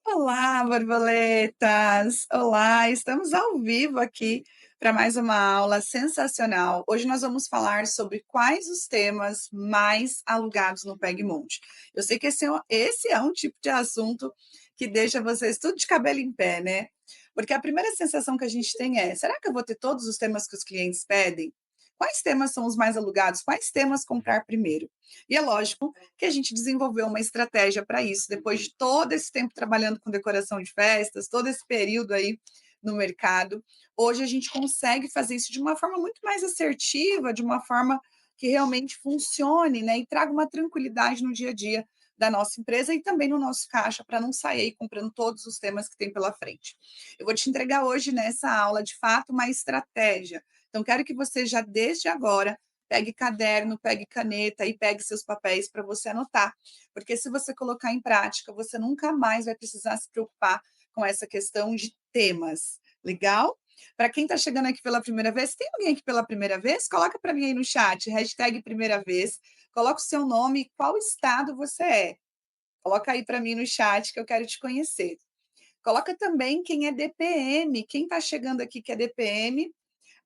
Olá, borboletas! Olá, estamos ao vivo aqui para mais uma aula sensacional. Hoje nós vamos falar sobre quais os temas mais alugados no PegMonte. Eu sei que esse é um tipo de assunto que deixa vocês tudo de cabelo em pé, né? Porque a primeira sensação que a gente tem é: será que eu vou ter todos os temas que os clientes pedem? Quais temas são os mais alugados? Quais temas comprar primeiro? E é lógico que a gente desenvolveu uma estratégia para isso, depois de todo esse tempo trabalhando com decoração de festas, todo esse período aí no mercado. Hoje a gente consegue fazer isso de uma forma muito mais assertiva, de uma forma que realmente funcione, né? E traga uma tranquilidade no dia a dia da nossa empresa e também no nosso caixa, para não sair aí comprando todos os temas que tem pela frente. Eu vou te entregar hoje nessa aula, de fato, uma estratégia. Então, quero que você já desde agora pegue caderno, pegue caneta e pegue seus papéis para você anotar, porque se você colocar em prática, você nunca mais vai precisar se preocupar com essa questão de temas. Legal? Para quem está chegando aqui pela primeira vez, tem alguém aqui pela primeira vez? Coloca para mim aí no chat, hashtag primeira vez, coloca o seu nome e qual estado você é. Coloca aí para mim no chat que eu quero te conhecer. Coloca também quem é DPM, quem está chegando aqui que é DPM.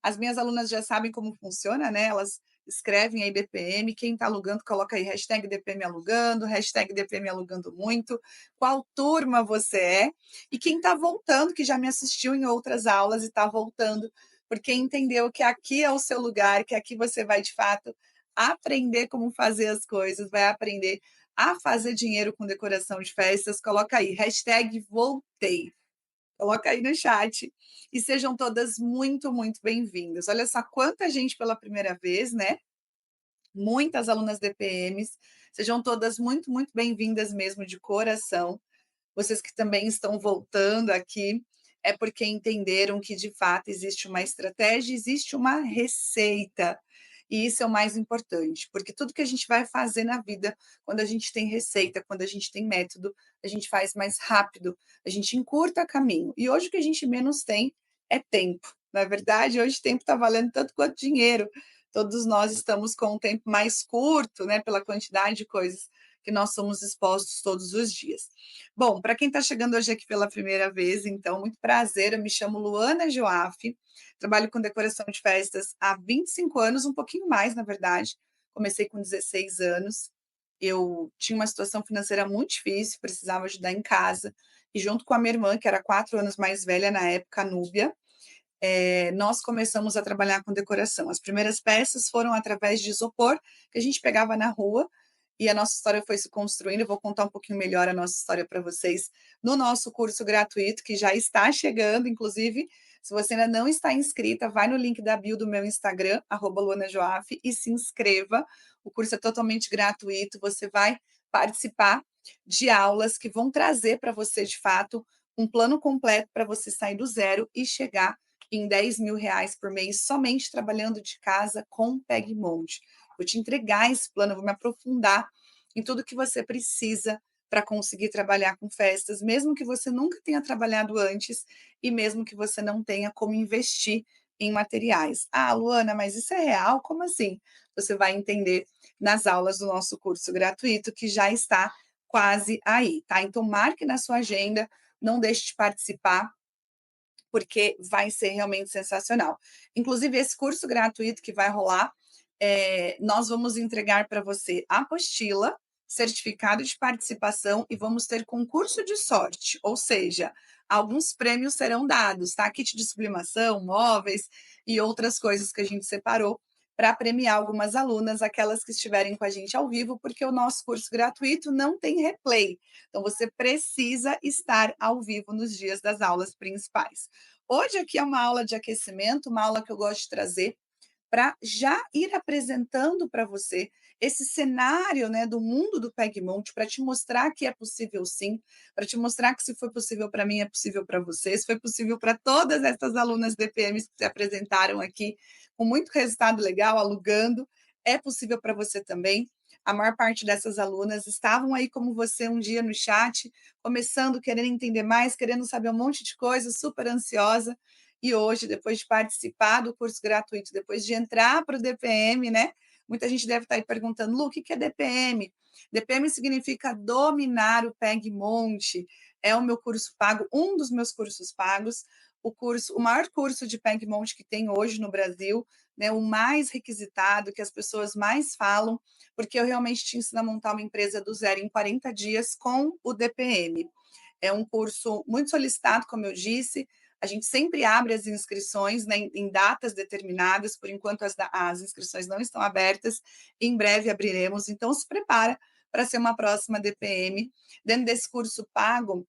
As minhas alunas já sabem como funciona, né? Elas escrevem aí DPM, quem está alugando, coloca aí hashtag DPM alugando, hashtag DPM alugando muito, qual turma você é, e quem está voltando, que já me assistiu em outras aulas e está voltando, porque entendeu que aqui é o seu lugar, que aqui você vai, de fato, aprender como fazer as coisas, vai aprender a fazer dinheiro com decoração de festas, coloca aí, hashtag voltei. Coloca aí no chat. E sejam todas muito, muito bem-vindas. Olha só quanta gente pela primeira vez, né? Muitas alunas DPMs. Sejam todas muito, muito bem-vindas mesmo de coração. Vocês que também estão voltando aqui, é porque entenderam que de fato existe uma estratégia, existe uma receita. E isso é o mais importante, porque tudo que a gente vai fazer na vida, quando a gente tem receita, quando a gente tem método, a gente faz mais rápido, a gente encurta caminho. E hoje o que a gente menos tem é tempo. Na verdade, hoje tempo está valendo tanto quanto dinheiro. Todos nós estamos com um tempo mais curto, né, pela quantidade de coisas que nós somos expostos todos os dias. Bom, para quem está chegando hoje aqui pela primeira vez, então, muito prazer, eu me chamo Luana Joaffe, trabalho com decoração de festas há 25 anos, um pouquinho mais, na verdade. Comecei com 16 anos. Eu tinha uma situação financeira muito difícil, precisava ajudar em casa, e junto com a minha irmã, que era 4 anos mais velha na época, a Núbia, nós começamos a trabalhar com decoração. As primeiras peças foram através de isopor, que a gente pegava na rua, e a nossa história foi se construindo. Eu vou contar um pouquinho melhor a nossa história para vocês no nosso curso gratuito, que já está chegando. Inclusive, se você ainda não está inscrita, vai no link da bio do meu Instagram, @luanajoaf, e se inscreva. O curso é totalmente gratuito, você vai participar de aulas que vão trazer para você, de fato, um plano completo para você sair do zero e chegar em R$ 10.000 por mês, somente trabalhando de casa com PegMonte. Vou te entregar esse plano, vou me aprofundar em tudo que você precisa para conseguir trabalhar com festas, mesmo que você nunca tenha trabalhado antes e mesmo que você não tenha como investir em materiais. Ah, Luana, mas isso é real? Como assim? Você vai entender nas aulas do nosso curso gratuito, que já está quase aí, tá? Então, marque na sua agenda, não deixe de participar, porque vai ser realmente sensacional. Inclusive, esse curso gratuito que vai rolar, nós vamos entregar para você a apostila, certificado de participação e vamos ter concurso de sorte, ou seja, alguns prêmios serão dados, tá? Kit de sublimação, móveis e outras coisas que a gente separou para premiar algumas alunas, aquelas que estiverem com a gente ao vivo, porque o nosso curso gratuito não tem replay. Então, você precisa estar ao vivo nos dias das aulas principais. Hoje aqui é uma aula de aquecimento, uma aula que eu gosto de trazer para já ir apresentando para você esse cenário, né, do mundo do PegMonte, para te mostrar que é possível sim, para te mostrar que se foi possível para mim, é possível para você, se foi possível para todas essas alunas DPMs que se apresentaram aqui com muito resultado legal, alugando, é possível para você também. A maior parte dessas alunas estavam aí como você um dia no chat, começando, querendo entender mais, querendo saber um monte de coisa, super ansiosa. E hoje, depois de participar do curso gratuito, depois de entrar para o DPM, né? Muita gente deve estar aí perguntando: "Lu, o que que é DPM?". DPM significa Dominar o Peg Monte, é o meu curso pago, um dos meus cursos pagos, o maior curso de Peg Monte que tem hoje no Brasil, né, o mais requisitado, que as pessoas mais falam, porque eu realmente te ensino a montar uma empresa do zero em 40 dias com o DPM. É um curso muito solicitado, como eu disse. A gente sempre abre as inscrições, né, em datas determinadas. Por enquanto, as inscrições não estão abertas. Em breve abriremos. Então, se prepara para ser uma próxima DPM. Dentro desse curso pago,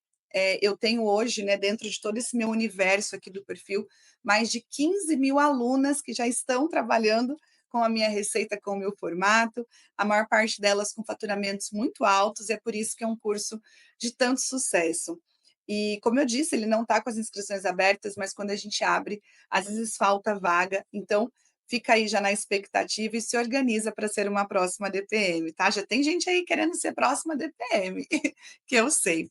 eu tenho hoje, né, dentro de todo esse meu universo aqui do perfil, mais de 15 mil alunas que já estão trabalhando com a minha receita, com o meu formato, a maior parte delas com faturamentos muito altos, e é por isso que é um curso de tanto sucesso. E, como eu disse, ele não está com as inscrições abertas, mas quando a gente abre, às vezes falta vaga, então fica aí já na expectativa e se organiza para ser uma próxima DPM, tá? Já tem gente aí querendo ser próxima DPM, que eu sei.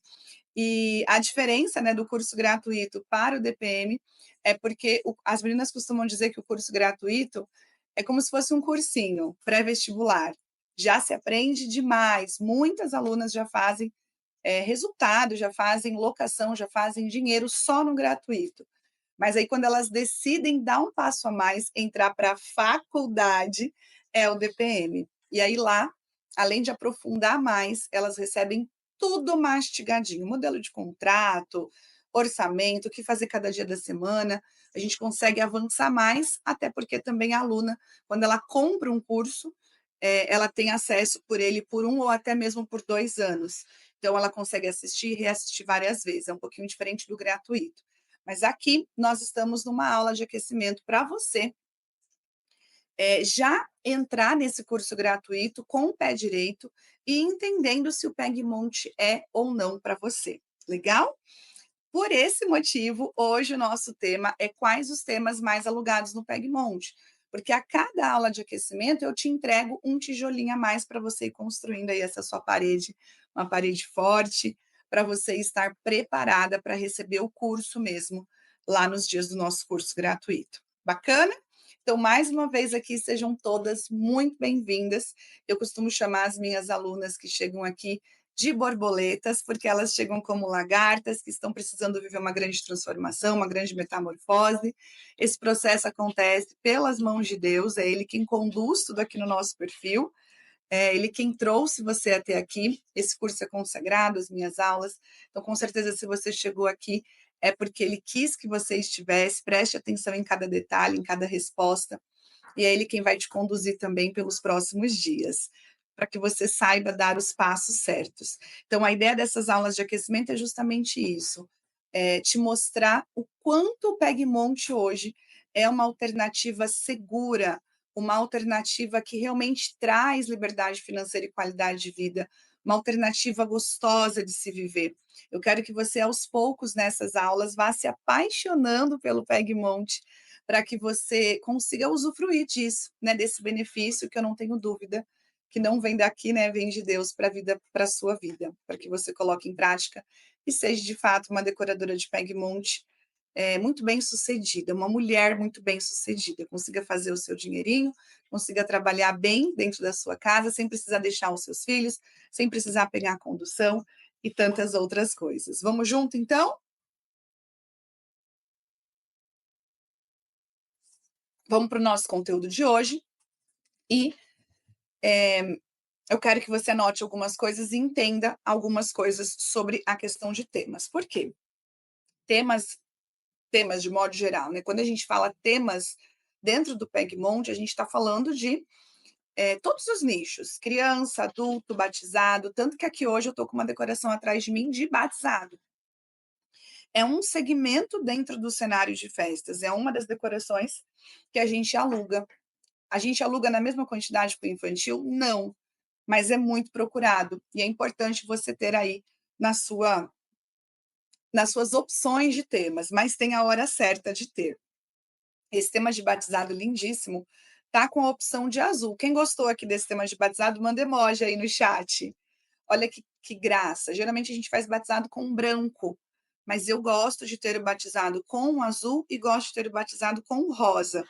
E a diferença, né, do curso gratuito para o DPM é porque as meninas costumam dizer que o curso gratuito é como se fosse um cursinho pré-vestibular. Já se aprende demais. Muitas alunas já fazem resultado, já fazem locação, já fazem dinheiro só no gratuito. Mas aí, quando elas decidem dar um passo a mais, entrar para a faculdade, é o DPM. E aí lá, além de aprofundar mais, elas recebem tudo mastigadinho, modelo de contrato, orçamento, o que fazer cada dia da semana. A gente consegue avançar mais, até porque também a aluna, quando ela compra um curso, ela tem acesso por ele por 1 ou até mesmo por 2 anos. Então ela consegue assistir e reassistir várias vezes, é um pouquinho diferente do gratuito. Mas aqui nós estamos numa aula de aquecimento para você já entrar nesse curso gratuito com o pé direito e entendendo se o Peg Monte é ou não para você. Legal? Por esse motivo, hoje o nosso tema é quais os temas mais alugados no Peg Monte. Porque a cada aula de aquecimento eu te entrego um tijolinho a mais para você ir construindo aí essa sua parede, uma parede forte, para você estar preparada para receber o curso mesmo lá nos dias do nosso curso gratuito. Bacana? Então, mais uma vez aqui, sejam todas muito bem-vindas. Eu costumo chamar as minhas alunas que chegam aqui de borboletas, porque elas chegam como lagartas que estão precisando viver uma grande transformação, uma grande metamorfose. Esse processo acontece pelas mãos de Deus, é Ele quem conduz tudo aqui no nosso perfil, é Ele quem trouxe você até aqui. Esse curso é consagrado, as minhas aulas. Então, com certeza, se você chegou aqui, é porque Ele quis que você estivesse. Preste atenção em cada detalhe, em cada resposta, e é Ele quem vai te conduzir também pelos próximos dias, para que você saiba dar os passos certos. Então, a ideia dessas aulas de aquecimento é justamente isso, te mostrar o quanto o Peg Monte hoje é uma alternativa segura, uma alternativa que realmente traz liberdade financeira e qualidade de vida, uma alternativa gostosa de se viver. Eu quero que você, aos poucos, nessas aulas, vá se apaixonando pelo Peg Monte, para que você consiga usufruir disso, né, desse benefício que eu não tenho dúvida que não vem daqui, né, vem de Deus para a vida, para a sua vida, para que você coloque em prática e seja de fato uma decoradora de Peg Monte muito bem sucedida, uma mulher muito bem sucedida, consiga fazer o seu dinheirinho, consiga trabalhar bem dentro da sua casa, sem precisar deixar os seus filhos, sem precisar pegar a condução e tantas outras coisas. Vamos junto, então? Vamos para o nosso conteúdo de hoje e eu quero que você anote algumas coisas e entenda algumas coisas sobre a questão de temas. Por quê? Temas, temas de modo geral, né? Quando a gente fala temas dentro do Pegmont, a gente está falando de todos os nichos, criança, adulto, batizado, tanto que aqui hoje eu estou com uma decoração atrás de mim de batizado. É um segmento dentro do cenário de festas, é uma das decorações que a gente aluga. A gente aluga na mesma quantidade para o infantil? Não, mas é muito procurado e é importante você ter aí na sua nas suas opções de temas, mas tem a hora certa de ter. Esse tema de batizado lindíssimo tá com a opção de azul. Quem gostou aqui desse tema de batizado, manda emoji aí no chat. Olha que graça. Geralmente a gente faz batizado com branco, mas eu gosto de ter o batizado com o azul e gosto de ter o batizado com o rosa,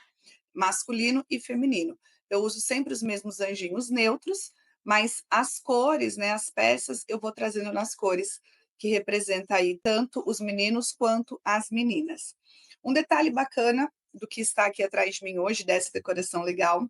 masculino e feminino. eu uso sempre os mesmos anjinhos neutros, mas as cores, né, as peças, eu vou trazendo nas cores que representa aí tanto os meninos quanto as meninas. Um detalhe bacana do que está aqui atrás de mim hoje, dessa decoração legal,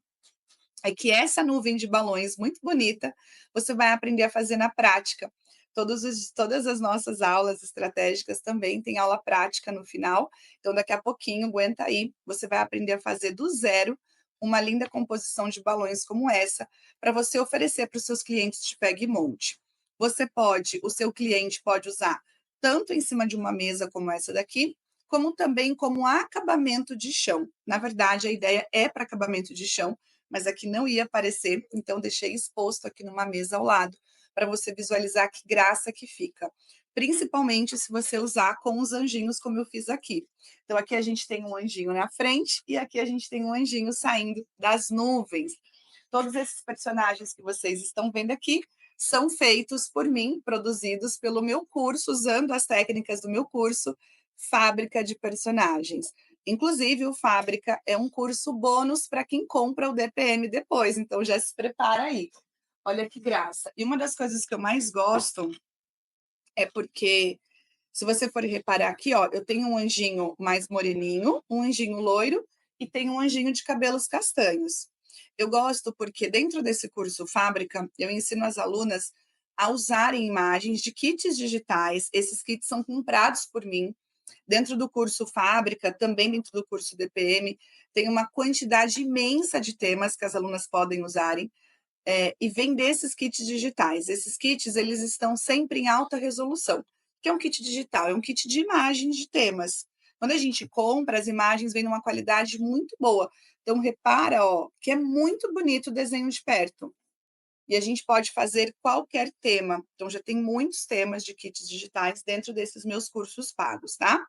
é que essa nuvem de balões muito bonita, você vai aprender a fazer na prática. Todas as nossas aulas estratégicas também têm aula prática no final, então daqui a pouquinho, aguenta aí, você vai aprender a fazer do zero uma linda composição de balões como essa, para você oferecer para os seus clientes de pega e monte. O seu cliente pode usar tanto em cima de uma mesa como essa daqui, como também como acabamento de chão. Na verdade, a ideia é para acabamento de chão, mas aqui não ia aparecer, então deixei exposto aqui numa mesa ao lado, para você visualizar que graça que fica. Principalmente se você usar com os anjinhos, como eu fiz aqui. Então, aqui a gente tem um anjinho na frente e aqui a gente tem um anjinho saindo das nuvens. Todos esses personagens que vocês estão vendo aqui são feitos por mim, produzidos pelo meu curso, usando as técnicas do meu curso, Fábrica de Personagens. Inclusive, o Fábrica é um curso bônus para quem compra o DPM depois, então já se prepara aí. Olha que graça. E uma das coisas que eu mais gosto é porque, se você for reparar aqui, ó, eu tenho um anjinho mais moreninho, um anjinho loiro e tenho um anjinho de cabelos castanhos. Eu gosto porque dentro desse curso Fábrica, eu ensino as alunas a usarem imagens de kits digitais. Esses kits são comprados por mim. Dentro do curso Fábrica, também dentro do curso DPM, tem uma quantidade imensa de temas que as alunas podem usarem e vender esses kits digitais. Esses kits, eles estão sempre em alta resolução. O que é um kit digital? É um kit de imagens de temas. Quando a gente compra, as imagens vêm numa qualidade muito boa. Então, repara, ó, que é muito bonito o desenho de perto. E a gente pode fazer qualquer tema. Então, já tem muitos temas de kits digitais dentro desses meus cursos pagos, tá?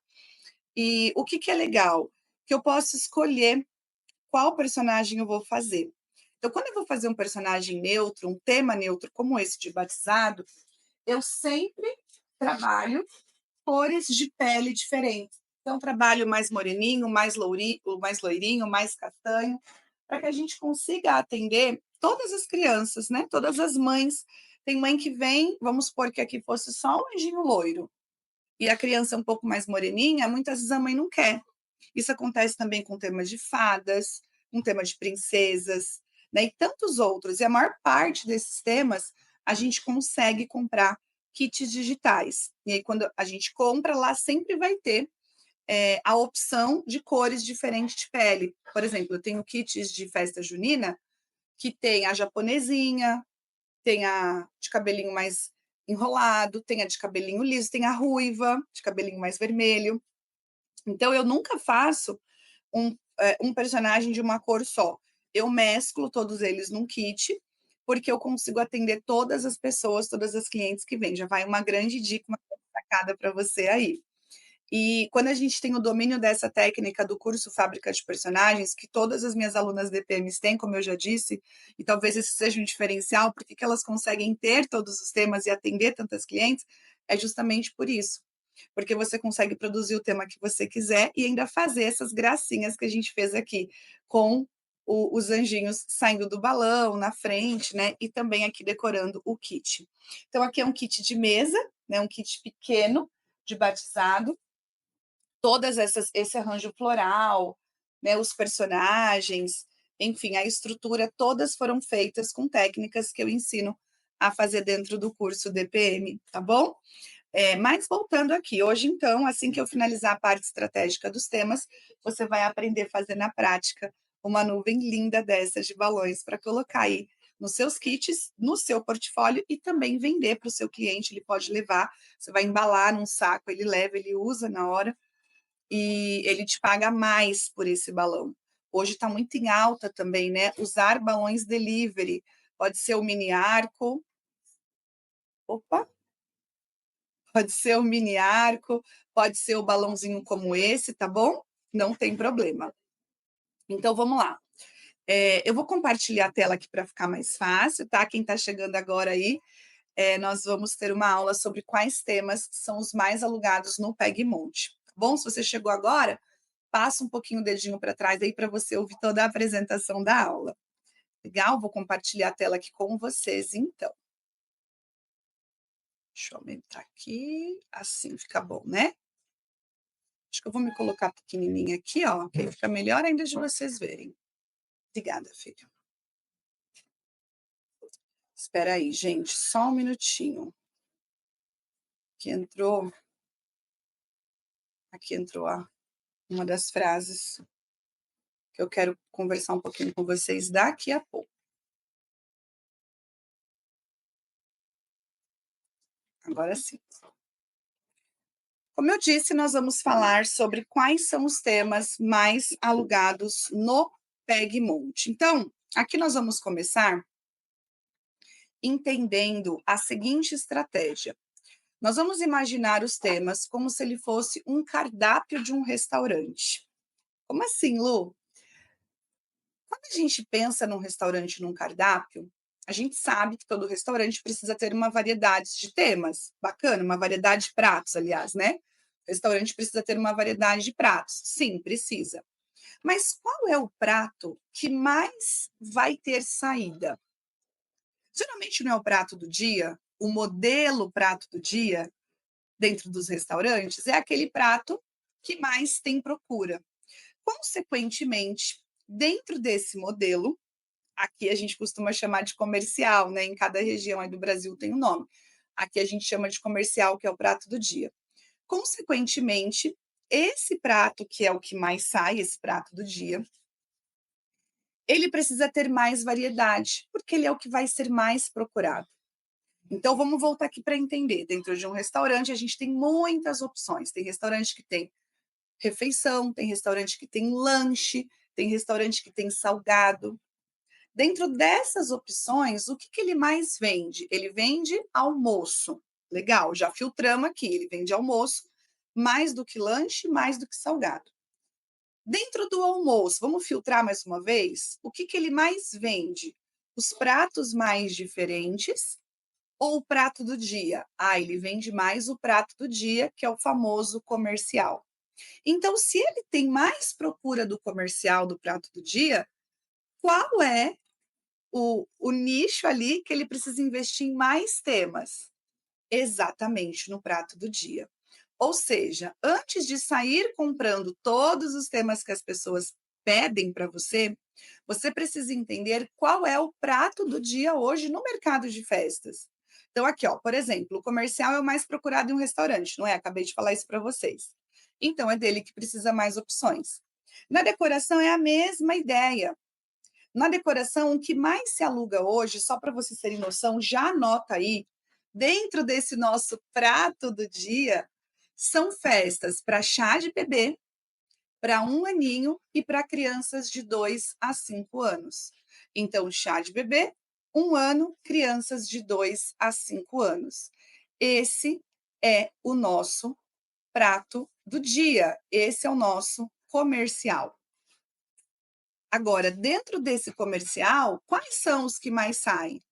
E o que é legal? Que eu posso escolher qual personagem eu vou fazer. Então, quando eu vou fazer um personagem neutro, um tema neutro como esse de batizado, eu sempre trabalho cores de pele diferentes. Então, trabalho mais moreninho, mais loirinho, mais castanho, para que a gente consiga atender todas as crianças, né? Todas as mães. Tem mãe que vem, vamos supor que aqui fosse só um anjinho loiro, e a criança é um pouco mais moreninha, muitas vezes a mãe não quer. Isso acontece também com temas de fadas, com temas de princesas, né, e tantos outros. E a maior parte desses temas a gente consegue comprar kits digitais. E aí, quando a gente compra, lá sempre vai ter a opção de cores diferentes de pele. Por exemplo, eu tenho kits de festa junina que tem a japonesinha, tem a de cabelinho mais enrolado, tem a de cabelinho liso, tem a ruiva, de cabelinho mais vermelho. Então, eu nunca faço um personagem de uma cor só. Eu mesclo todos eles num kit, porque eu consigo atender todas as pessoas, todas as clientes que vêm. Já vai uma grande dica, uma sacada para você aí. E quando a gente tem o domínio dessa técnica do curso Fábrica de Personagens, que todas as minhas alunas DPMs têm, como eu já disse, e talvez esse seja um diferencial, porque que elas conseguem ter todos os temas e atender tantas clientes, é justamente por isso. Porque você consegue produzir o tema que você quiser e ainda fazer essas gracinhas que a gente fez aqui, com os anjinhos saindo do balão na frente, né? E também aqui decorando o kit. Então, aqui é um kit de mesa, né? Um kit pequeno de batizado, esse arranjo floral, né, os personagens, enfim, a estrutura, todas foram feitas com técnicas que eu ensino a fazer dentro do curso DPM, tá bom? Mas voltando aqui, hoje então, assim que eu finalizar a parte estratégica dos temas, você vai aprender a fazer na prática uma nuvem linda dessas de balões para colocar aí nos seus kits, no seu portfólio e também vender para o seu cliente. Ele pode levar, você vai embalar num saco, ele leva, ele usa na hora e ele te paga mais por esse balão. Hoje está muito em alta também, né? Usar balões delivery. Pode ser o mini arco. Opa! Pode ser o mini arco, pode ser o balãozinho como esse, tá bom? Não tem problema. Então vamos lá. Eu vou compartilhar a tela aqui para ficar mais fácil, tá? Quem está chegando agora aí, nós vamos ter uma aula sobre quais temas são os mais alugados no Pega e Monte. Tá bom? Se você chegou agora, passa um pouquinho o dedinho para trás aí para você ouvir toda a apresentação da aula. Legal? Vou compartilhar a tela aqui com vocês então. Deixa eu aumentar aqui, assim fica bom, né? Acho que eu vou me colocar pequenininha aqui, ó, que aí fica melhor ainda de vocês verem. Obrigada, filho. Espera aí, gente, só um minutinho. Que entrou aqui entrou uma das frases que eu quero conversar um pouquinho com vocês daqui a pouco. Agora sim. Como eu disse, nós vamos falar sobre quais são os temas mais alugados no PegMonte. Então, aqui nós vamos começar entendendo a seguinte estratégia. Nós vamos imaginar os temas como se ele fosse um cardápio de um restaurante. Como assim, Lu? Quando a gente pensa num restaurante, num cardápio, a gente sabe que todo restaurante precisa ter uma variedade de temas. Bacana, uma variedade de pratos, aliás, né? O restaurante precisa ter uma variedade de pratos. Sim, precisa. Mas qual é o prato que mais vai ter saída? Geralmente não é o prato do dia, o modelo prato do dia dentro dos restaurantes é aquele prato que mais tem procura. Consequentemente, dentro desse modelo, aqui a gente costuma chamar de comercial, né? Em cada região aí do Brasil tem um nome. Aqui a gente chama de comercial, que é o prato do dia. Consequentemente, esse prato, que é o que mais sai, esse prato do dia, ele precisa ter mais variedade, porque ele é o que vai ser mais procurado. Então, vamos voltar aqui para entender. Dentro de um restaurante, a gente tem muitas opções. Tem restaurante que tem refeição, tem restaurante que tem lanche, tem restaurante que tem salgado. Dentro dessas opções, o que, que ele mais vende? Ele vende almoço. Legal, já filtramos aqui. Ele vende almoço, mais do que lanche, mais do que salgado. Dentro do almoço, vamos filtrar mais uma vez? O que, que ele mais vende? Os pratos mais diferentes ou o prato do dia? Ah, ele vende mais o prato do dia, que é o famoso comercial. Então, se ele tem mais procura do comercial do prato do dia, qual é o nicho ali que ele precisa investir em mais temas? Exatamente no prato do dia. Ou seja, antes de sair comprando todos os temas que as pessoas pedem para você, você precisa entender qual é o prato do dia hoje no mercado de festas. Então, aqui, ó, por exemplo, o comercial é o mais procurado em um restaurante, não é? Acabei de falar isso para vocês. Então, é dele que precisa mais opções. Na decoração é a mesma ideia. Na decoração, o que mais se aluga hoje, só para vocês terem noção, já anota aí, dentro desse nosso prato do dia, são festas para chá de bebê, para 1 aninho e para crianças de 2 a 5 anos. Então, chá de bebê, 1 ano, crianças de 2 a 5 anos. Esse é o nosso prato do dia, esse é o nosso comercial. Agora, dentro desse comercial, quais são os que mais saem?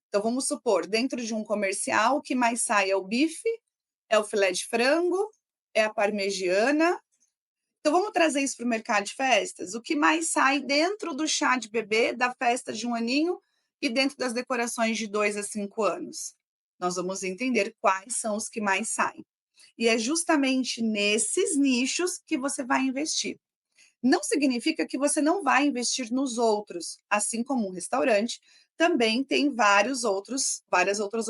Então, vamos supor, dentro de um comercial, o que mais sai é o bife, é o filé de frango, é a parmegiana. Então, vamos trazer isso para o mercado de festas? O que mais sai dentro do chá de bebê, da festa de 1 aninho e dentro das decorações de 2 a 5 anos? Nós vamos entender quais são os que mais saem. E é justamente nesses nichos que você vai investir. Não significa que você não vai investir nos outros, assim como um restaurante também tem várias outras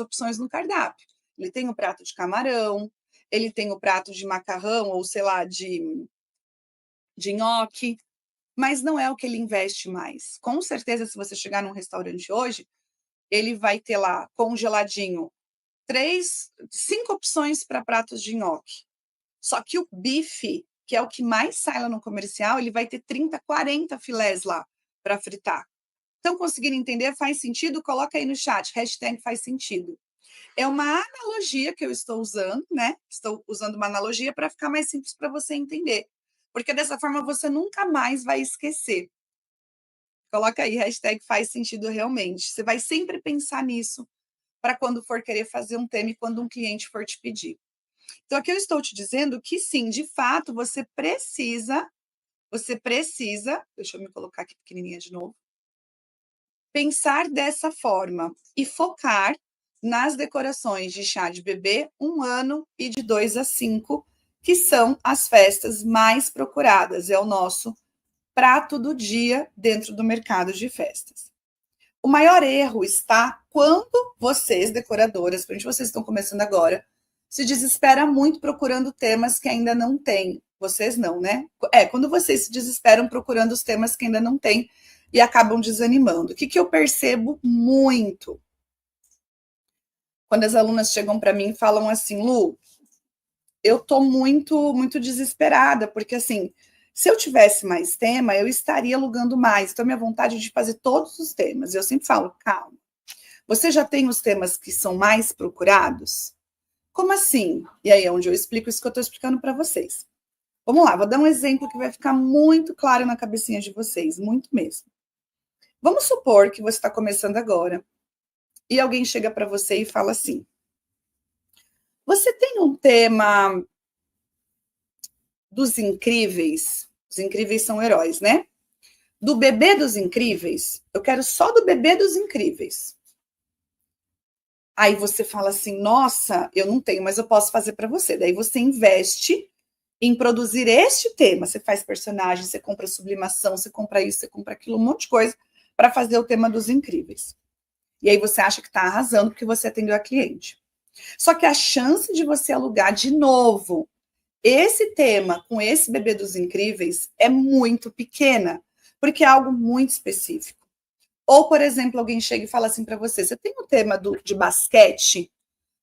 opções no cardápio. Ele tem o prato de camarão, ele tem o prato de macarrão ou sei lá de nhoque, mas não é o que ele investe mais. Com certeza, se você chegar num restaurante hoje, ele vai ter lá congeladinho 5 opções para pratos de nhoque. Só que o bife, que é o que mais sai lá no comercial, ele vai ter 30, 40 filés lá para fritar. Estão conseguindo entender? Faz sentido? Coloca aí no chat, hashtag faz sentido. É uma analogia que eu estou usando, né? Estou usando uma analogia para ficar mais simples para você entender. Porque dessa forma você nunca mais vai esquecer. Coloca aí, hashtag faz sentido realmente. Você vai sempre pensar nisso para quando for querer fazer um tema e quando um cliente for te pedir. Então, aqui eu estou te dizendo que sim, de fato, você precisa, deixa eu me colocar aqui pequenininha de novo. pensar dessa forma e focar nas decorações de chá de bebê 1 ano e de 2 a 5, que são as festas mais procuradas, é o nosso prato do dia dentro do mercado de festas. O maior erro está quando vocês, decoradoras, principalmente vocês estão começando agora, se desespera muito procurando temas que ainda não tem. Vocês não, né? Quando vocês se desesperam procurando os temas que ainda não tem e acabam desanimando. O que eu percebo muito? Quando as alunas chegam para mim e falam assim, Lu, eu tô muito desesperada, porque assim, se eu tivesse mais tema, eu estaria alugando mais. Então, minha vontade é de fazer todos os temas. Eu sempre falo, calma. Você já tem os temas que são mais procurados? Como assim? E aí é onde eu explico isso que eu estou explicando para vocês. Vamos lá, vou dar um exemplo que vai ficar muito claro na cabecinha de vocês, muito mesmo. Vamos supor que você está começando agora e alguém chega para você e fala assim: você tem um tema dos incríveis? Os incríveis são heróis, né? Do bebê dos incríveis? Eu quero só do bebê dos incríveis. Aí você fala assim: nossa, eu não tenho, mas eu posso fazer para você. Daí você investe em produzir este tema. Você faz personagem, você compra sublimação, você compra isso, você compra aquilo, um monte de coisa para fazer o tema dos incríveis. E aí você acha que está arrasando porque você atendeu a cliente. Só que a chance de você alugar de novo esse tema com esse bebê dos incríveis é muito pequena, porque é algo muito específico. Ou, por exemplo, alguém chega e fala assim para você: você tem um tema de basquete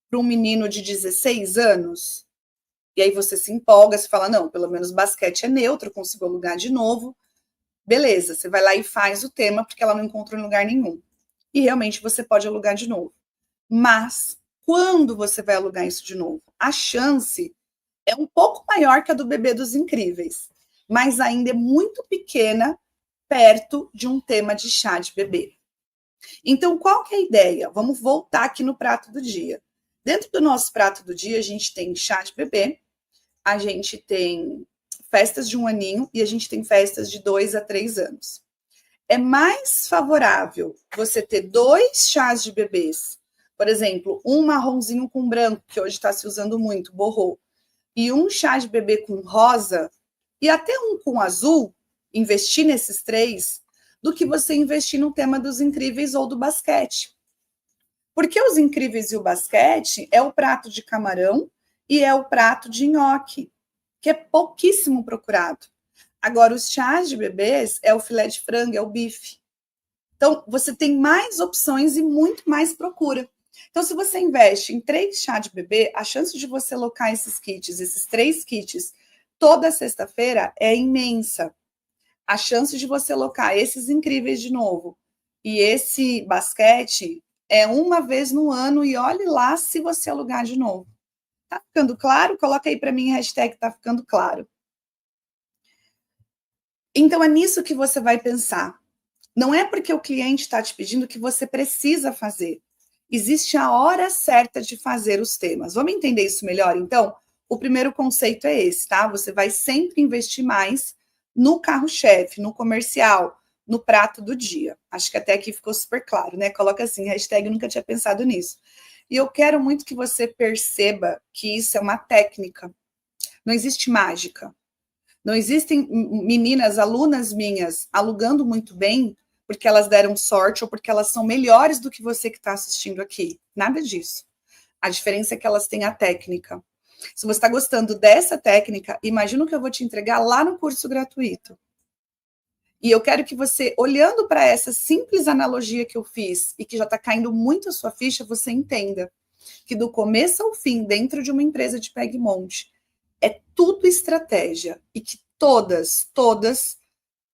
para um menino de 16 anos? E aí você se empolga, você fala: não, pelo menos basquete é neutro, consigo alugar de novo. Beleza, você vai lá e faz o tema, porque ela não encontrou em lugar nenhum. E realmente você pode alugar de novo. Mas quando você vai alugar isso de novo? A chance é um pouco maior que a do bebê dos incríveis, mas ainda é muito pequena perto de um tema de chá de bebê. Então, qual que é a ideia? Vamos voltar aqui no prato do dia. Dentro do nosso prato do dia, a gente tem chá de bebê, a gente tem festas de 1 aninho e a gente tem festas de 2 a 3 anos. É mais favorável você ter 2 chás de bebês, por exemplo, um marronzinho com branco, que hoje está se usando muito, borrô, e um chá de bebê com rosa, e até um com azul, investir nesses 3, do que você investir no tema dos incríveis ou do basquete. Porque os incríveis e o basquete é o prato de camarão e é o prato de nhoque, que é pouquíssimo procurado. Agora, os chás de bebês é o filé de frango, é o bife. Então, você tem mais opções e muito mais procura. Então, se você investe em 3 chá de bebê, a chance de você alocar esses kits, esses 3 kits, toda sexta-feira é imensa. A chance de você alocar esses incríveis de novo e esse basquete é uma vez no ano, e olhe lá se você alugar de novo. Tá ficando claro? Coloca aí para mim hashtag tá ficando claro. Então é nisso que você vai pensar. Não é porque o cliente está te pedindo que você precisa fazer. Existe a hora certa de fazer os temas. Vamos entender isso melhor? Então, o primeiro conceito é esse, tá? Você vai sempre investir mais no carro-chefe, no comercial, no prato do dia. Acho que até aqui ficou super claro, né? Coloca assim, hashtag nunca tinha pensado nisso. E eu quero muito que você perceba que isso é uma técnica. Não existe mágica. Não existem meninas, alunas minhas, alugando muito bem porque elas deram sorte ou porque elas são melhores do que você que está assistindo aqui. Nada disso. A diferença é que elas têm a técnica. Se você está gostando dessa técnica, imagina o que eu vou te entregar lá no curso gratuito. E eu quero que você, olhando para essa simples analogia que eu fiz e que já está caindo muito a sua ficha, você entenda que do começo ao fim, dentro de uma empresa de Pegmonte, é tudo estratégia e que todas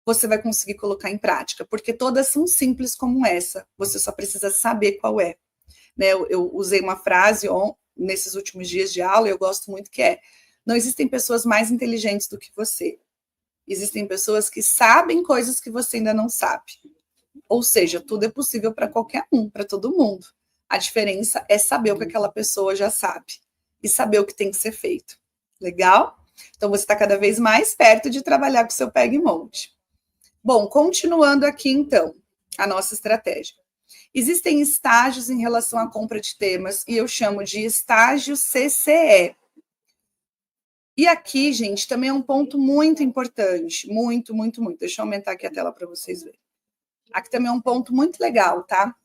você vai conseguir colocar em prática, porque todas são simples como essa, você só precisa saber qual é. Né? Eu usei uma frase nesses últimos dias de aula, eu gosto muito, que é: não existem pessoas mais inteligentes do que você. Existem pessoas que sabem coisas que você ainda não sabe. Ou seja, tudo é possível para qualquer um, para todo mundo. A diferença é saber o que aquela pessoa já sabe e saber o que tem que ser feito. Legal? Então, você está cada vez mais perto de trabalhar com o seu Pegmonte. Bom, continuando aqui, então. a nossa estratégia. Existem estágios em relação à compra de temas, e eu chamo de estágio CCE. E aqui, gente, também é um ponto muito importante, muito, muito, muito. Deixa eu aumentar aqui a tela para vocês verem. Aqui também é um ponto muito legal, tá?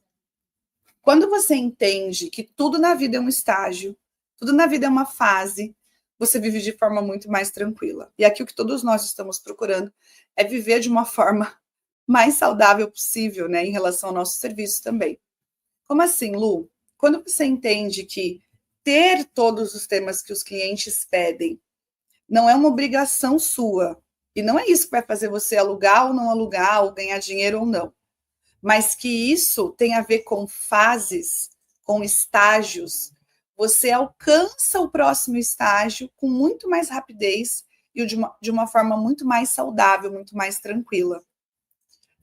Quando você entende que tudo na vida é um estágio, tudo na vida é uma fase, você vive de forma muito mais tranquila. E aqui o que todos nós estamos procurando é viver de uma forma mais saudável possível, né, em relação ao nosso serviço também. Como assim, Lu? Quando você entende que ter todos os temas que os clientes pedem não é uma obrigação sua, e não é isso que vai fazer você alugar ou não alugar, ou ganhar dinheiro ou não, mas que isso tem a ver com fases, com estágios, você alcança o próximo estágio com muito mais rapidez e de uma forma muito mais saudável, muito mais tranquila.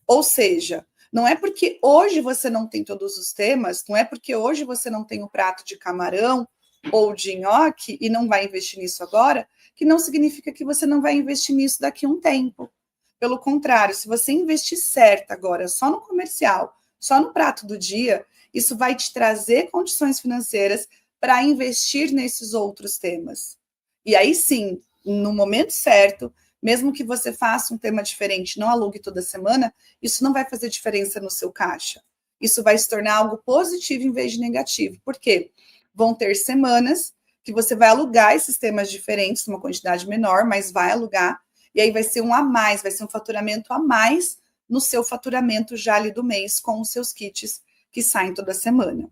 Ou seja, não é porque hoje você não tem todos os temas, não é porque hoje você não tem o prato de camarão ou de nhoque e não vai investir nisso agora, que não significa que você não vai investir nisso daqui a um tempo. Pelo contrário, se você investir certo agora, só no comercial, só no prato do dia, isso vai te trazer condições financeiras para investir nesses outros temas. E aí sim, no momento certo, mesmo que você faça um tema diferente, não alugue toda semana, isso não vai fazer diferença no seu caixa. Isso vai se tornar algo positivo em vez de negativo. Por quê? Vão ter semanas que você vai alugar esses temas diferentes, uma quantidade menor, mas vai alugar, e aí vai ser um a mais, vai ser um faturamento a mais no seu faturamento já ali do mês, com os seus kits que saem toda semana.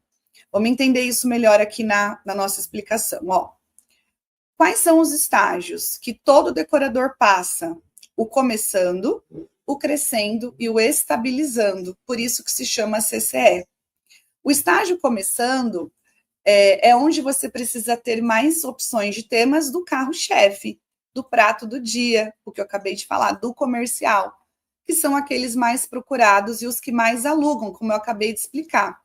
Vamos entender isso melhor aqui na nossa explicação. Ó, quais são os estágios que todo decorador passa? O começando, o crescendo e o estabilizando, por isso que se chama CCE. O estágio começando é onde você precisa ter mais opções de temas do carro-chefe, do prato do dia, o que eu acabei de falar, do comercial, que são aqueles mais procurados e os que mais alugam, como eu acabei de explicar.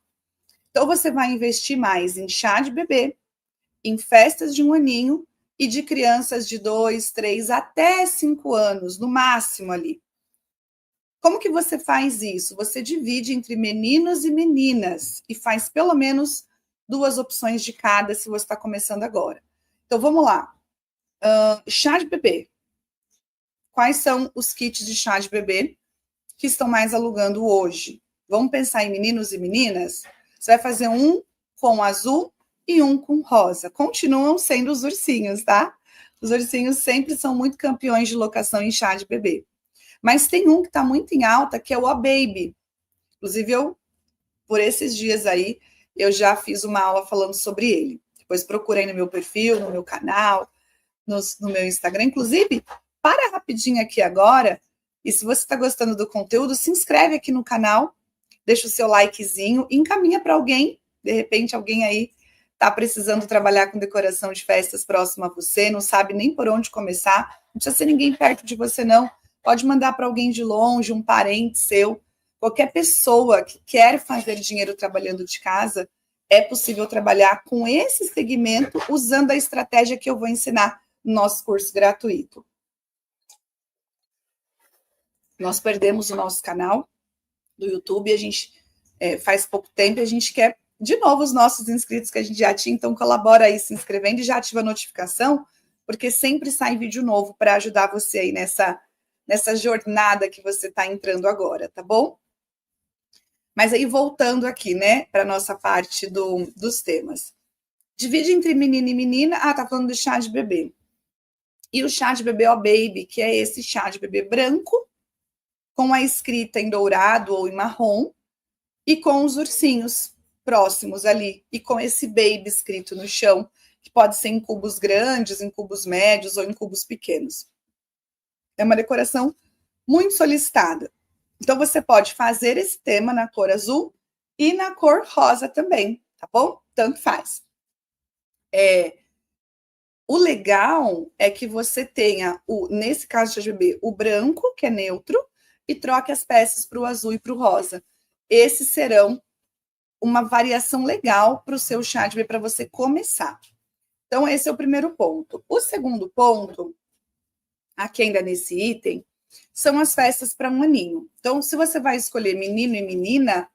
Então, você vai investir mais em chá de bebê, em festas de um aninho e de crianças de 2, 3 até 5 anos, no máximo ali. Como que você faz isso? Você divide entre meninos e meninas e faz pelo menos 2 opções de cada se você está começando agora. Então, vamos lá. Chá de bebê. Quais são os kits de chá de bebê que estão mais alugando hoje? Vamos pensar em meninos e meninas? Você vai fazer um com azul e um com rosa. Continuam sendo os ursinhos, tá? Os ursinhos sempre são muito campeões de locação em chá de bebê. Mas tem um que está muito em alta, que é o A Baby. Inclusive, por esses dias aí, eu já fiz uma aula falando sobre ele. Depois procurei no meu perfil, no meu canal, no meu Instagram. Inclusive, para rapidinho aqui agora, e se você está gostando do conteúdo, se inscreve aqui no canal, deixa o seu likezinho, encaminha para alguém, de repente alguém aí está precisando trabalhar com decoração de festas próximo a você, não sabe nem por onde começar, não precisa ser ninguém perto de você não, pode mandar para alguém de longe, um parente seu, qualquer pessoa que quer fazer dinheiro trabalhando de casa, é possível trabalhar com esse segmento usando a estratégia que eu vou ensinar no nosso curso gratuito. Nós perdemos o nosso canal do YouTube, a gente faz pouco tempo e a gente quer de novo os nossos inscritos que a gente já tinha, então colabora aí se inscrevendo e já ativa a notificação, porque sempre sai vídeo novo para ajudar você aí nessa jornada que você está entrando agora, tá bom? Mas aí voltando aqui, né, para a nossa parte dos temas. Divide entre menino e menina. Tá falando do chá de bebê. E o chá de bebê, ó, Baby, que é esse chá de bebê branco, com a escrita em dourado ou em marrom, e com os ursinhos próximos ali, e com esse Baby escrito no chão, que pode ser em cubos grandes, em cubos médios ou em cubos pequenos. É uma decoração muito solicitada. Então, você pode fazer esse tema na cor azul e na cor rosa também, tá bom? Tanto faz. O legal é que você tenha, nesse caso de RGB, o branco, que é neutro, e troque as peças para o azul e para o rosa. Esses serão uma variação legal para o seu chá de bebê para você começar. Então, esse é o primeiro ponto. O segundo ponto, aqui ainda nesse item, são as festas para um aninho. Então, se você vai escolher menino e menina,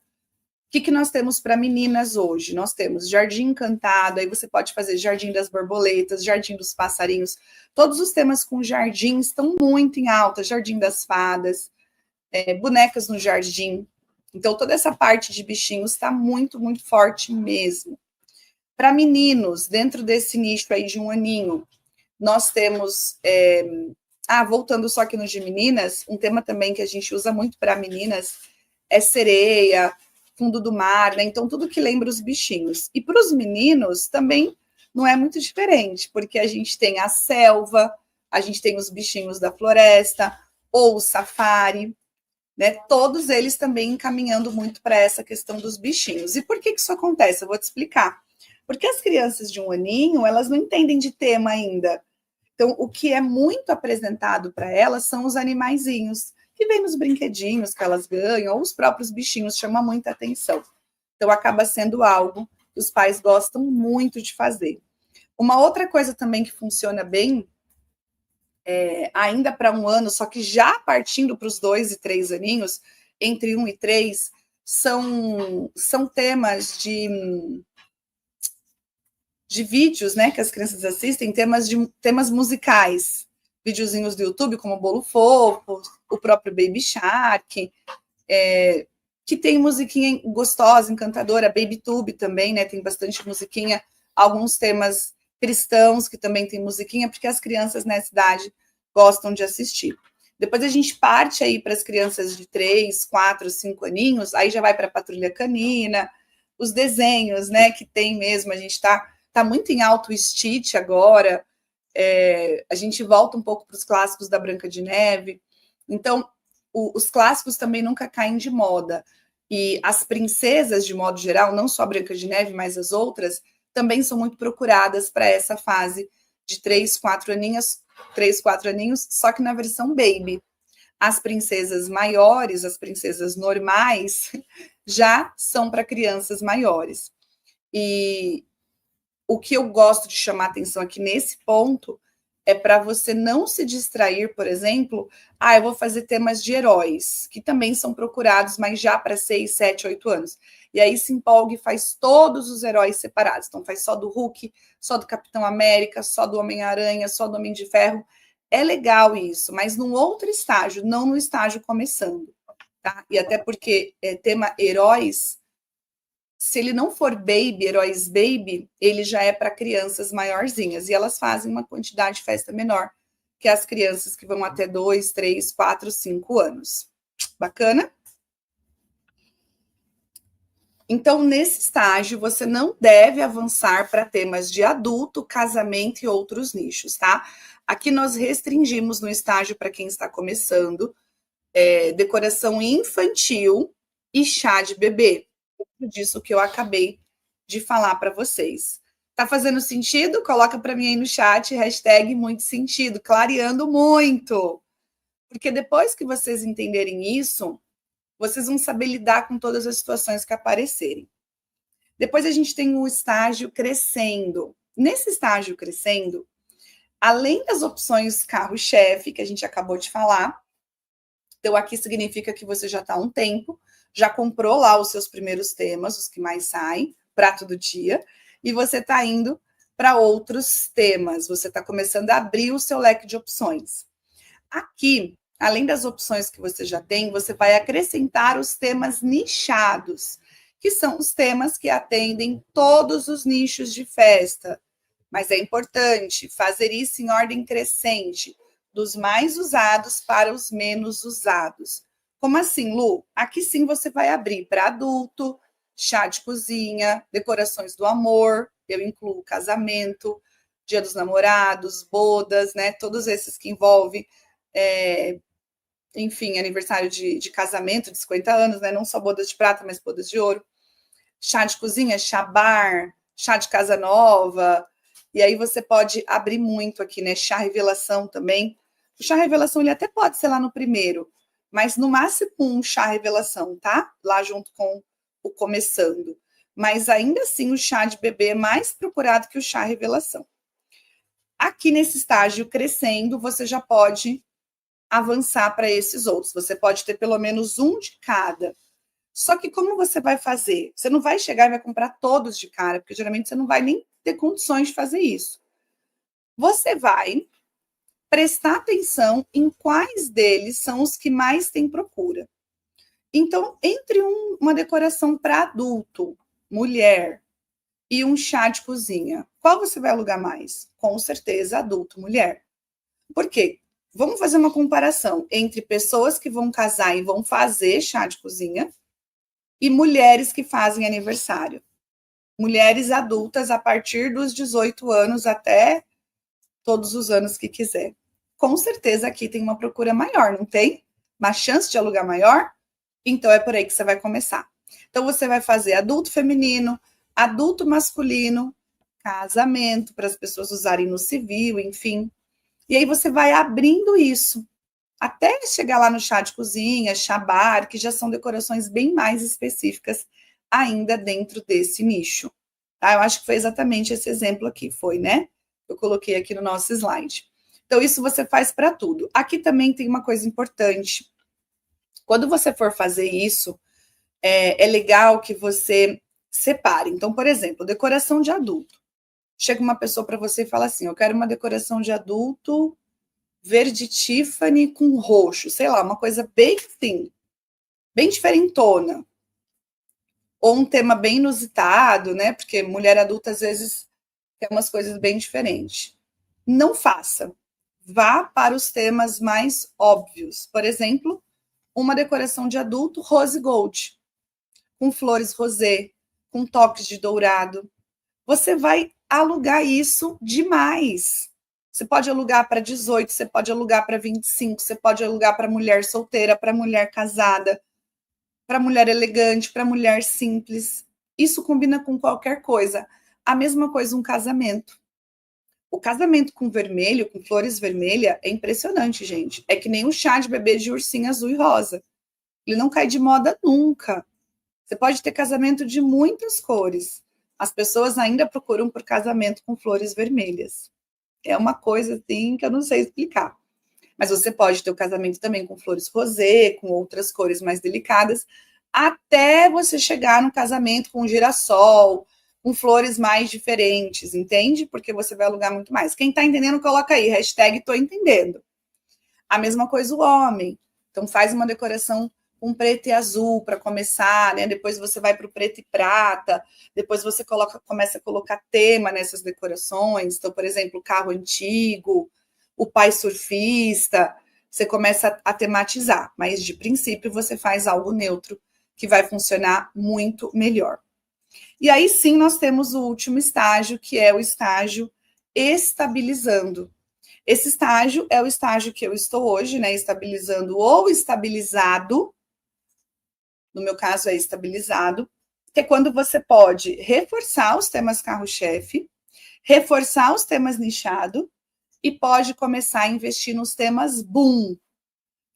o que nós temos para meninas hoje? Nós temos Jardim Encantado, aí você pode fazer Jardim das Borboletas, Jardim dos Passarinhos. Todos os temas com jardim estão muito em alta. Jardim das Fadas, bonecas no jardim. Então, toda essa parte de bichinhos está muito, muito forte mesmo. Para meninos, dentro desse nicho aí de um aninho, nós temos... voltando só aqui no de meninas, um tema também que a gente usa muito para meninas é sereia, fundo do mar, né? Então, tudo que lembra os bichinhos. E para os meninos também não é muito diferente, porque a gente tem a selva, a gente tem os bichinhos da floresta, ou o safari, né? Todos eles também encaminhando muito para essa questão dos bichinhos. E por que isso acontece? Eu vou te explicar. Porque as crianças de um aninho, elas não entendem de tema ainda. Então, o que é muito apresentado para elas são os animaizinhos, que vem nos brinquedinhos que elas ganham, ou os próprios bichinhos, chama muita atenção. Então, acaba sendo algo que os pais gostam muito de fazer. Uma outra coisa também que funciona bem, ainda para um ano, só que já partindo para os 2 e 3 aninhos, entre 1 e 3, são temas de vídeos, né, que as crianças assistem, temas musicais, videozinhos do YouTube, como Bolo Fofo, o próprio Baby Shark, que tem musiquinha gostosa, encantadora, Baby Tube também, né, tem bastante musiquinha, alguns temas cristãos que também tem musiquinha, porque as crianças nessa idade gostam de assistir. Depois a gente parte aí para as crianças de 3, 4, 5 aninhos, aí já vai para a Patrulha Canina, os desenhos, né, que tem mesmo, a gente está muito em alto o Stitch agora, a gente volta um pouco para os clássicos da Branca de Neve. Então, os clássicos também nunca caem de moda. E as princesas, de modo geral, não só a Branca de Neve, mas as outras, também são muito procuradas para essa fase de 3, 4 aninhos, só que na versão baby. As princesas maiores, as princesas normais, já são para crianças maiores. E o que eu gosto de chamar atenção aqui nesse ponto é para você não se distrair, por exemplo, eu vou fazer temas de heróis, que também são procurados, mas já para 6, 7, 8 anos. E aí se empolga e faz todos os heróis separados. Então faz só do Hulk, só do Capitão América, só do Homem-Aranha, só do Homem de Ferro. É legal isso, mas num outro estágio, não no estágio começando. Tá? E até porque tema heróis, se ele não for baby, heróis baby, ele já é para crianças maiorzinhas. E elas fazem uma quantidade de festa menor que as crianças que vão até 2, 3, 4, 5 anos. Bacana? Então, nesse estágio, você não deve avançar para temas de adulto, casamento e outros nichos, tá? Aqui nós restringimos no estágio para quem está começando, decoração infantil e chá de bebê. Disso que eu acabei de falar para vocês. Tá fazendo sentido? Coloca para mim aí no chat, hashtag muito sentido, clareando muito. Porque depois que vocês entenderem isso, vocês vão saber lidar com todas as situações que aparecerem. Depois a gente tem o estágio crescendo. Nesse estágio crescendo, além das opções carro-chefe, que a gente acabou de falar, então aqui significa que você já está há um tempo, já comprou lá os seus primeiros temas, os que mais saem, prato do dia, e você está indo para outros temas, você está começando a abrir o seu leque de opções. Aqui, além das opções que você já tem, você vai acrescentar os temas nichados, que são os temas que atendem todos os nichos de festa. Mas é importante fazer isso em ordem crescente, dos mais usados para os menos usados. Como assim, Lu? Aqui sim você vai abrir para adulto, chá de cozinha, decorações do amor, eu incluo casamento, dia dos namorados, bodas, né? Todos esses que envolvem, enfim, aniversário de casamento de 50 anos, né? Não só bodas de prata, mas bodas de ouro. Chá de cozinha, chá bar, chá de casa nova. E aí você pode abrir muito aqui, né? Chá revelação também. O chá revelação, ele até pode ser lá no primeiro, mas no máximo um chá revelação, tá? Lá junto com o começando. Mas ainda assim o chá de bebê é mais procurado que o chá revelação. Aqui nesse estágio crescendo, você já pode avançar para esses outros. Você pode ter pelo menos um de cada. Só que como você vai fazer? Você não vai chegar e vai comprar todos de cara, porque geralmente você não vai nem ter condições de fazer isso. Você vai prestar atenção em quais deles são os que mais têm procura. Então, entre uma decoração para adulto, mulher, e um chá de cozinha, qual você vai alugar mais? Com certeza, adulto, mulher. Por quê? Vamos fazer uma comparação entre pessoas que vão casar e vão fazer chá de cozinha e mulheres que fazem aniversário. Mulheres adultas a partir dos 18 anos até todos os anos que quiser. Com certeza aqui tem uma procura maior, não tem? Uma chance de alugar maior? Então é por aí que você vai começar. Então você vai fazer adulto feminino, adulto masculino, casamento para as pessoas usarem no civil, enfim. E aí você vai abrindo isso até chegar lá no chá de cozinha, chá bar, que já são decorações bem mais específicas ainda dentro desse nicho. Tá? Eu acho que foi exatamente esse exemplo aqui, foi, né? Eu coloquei aqui no nosso slide. Então, isso você faz para tudo. Aqui também tem uma coisa importante. Quando você for fazer isso, é legal que você separe. Então, por exemplo, decoração de adulto. Chega uma pessoa para você e fala assim: eu quero uma decoração de adulto verde Tiffany com roxo, sei lá, uma coisa bem assim, bem diferentona. Ou um tema bem inusitado, né? Porque mulher adulta às vezes tem umas coisas bem diferentes. Não faça. Vá para os temas mais óbvios. Por exemplo, uma decoração de adulto rose gold, com flores rosé, com toques de dourado. Você vai alugar isso demais. Você pode alugar para 18, você pode alugar para 25, você pode alugar para mulher solteira, para mulher casada, para mulher elegante, para mulher simples. Isso combina com qualquer coisa. A mesma coisa um casamento. O casamento com vermelho, com flores vermelhas, é impressionante, gente. É que nem um chá de bebê de ursinho azul e rosa. Ele não cai de moda nunca. Você pode ter casamento de muitas cores. As pessoas ainda procuram por casamento com flores vermelhas. É uma coisa assim que eu não sei explicar. Mas você pode ter o casamento também com flores rosé, com outras cores mais delicadas, até você chegar no casamento com girassol, com flores mais diferentes, entende? Porque você vai alugar muito mais. Quem está entendendo, coloca aí, hashtag tô entendendo. A mesma coisa o homem. Então faz uma decoração com preto e azul para começar, né? Depois você vai para o preto e prata, depois você começa a colocar tema nessas decorações. Então, por exemplo, o carro antigo, o pai surfista, você começa a tematizar, mas de princípio você faz algo neutro que vai funcionar muito melhor. E aí sim nós temos o último estágio, que é o estágio estabilizando. Esse estágio é o estágio que eu estou hoje, né? Estabilizando ou estabilizado. No meu caso, é estabilizado, que é quando você pode reforçar os temas carro-chefe, reforçar os temas nichado e pode começar a investir nos temas boom. O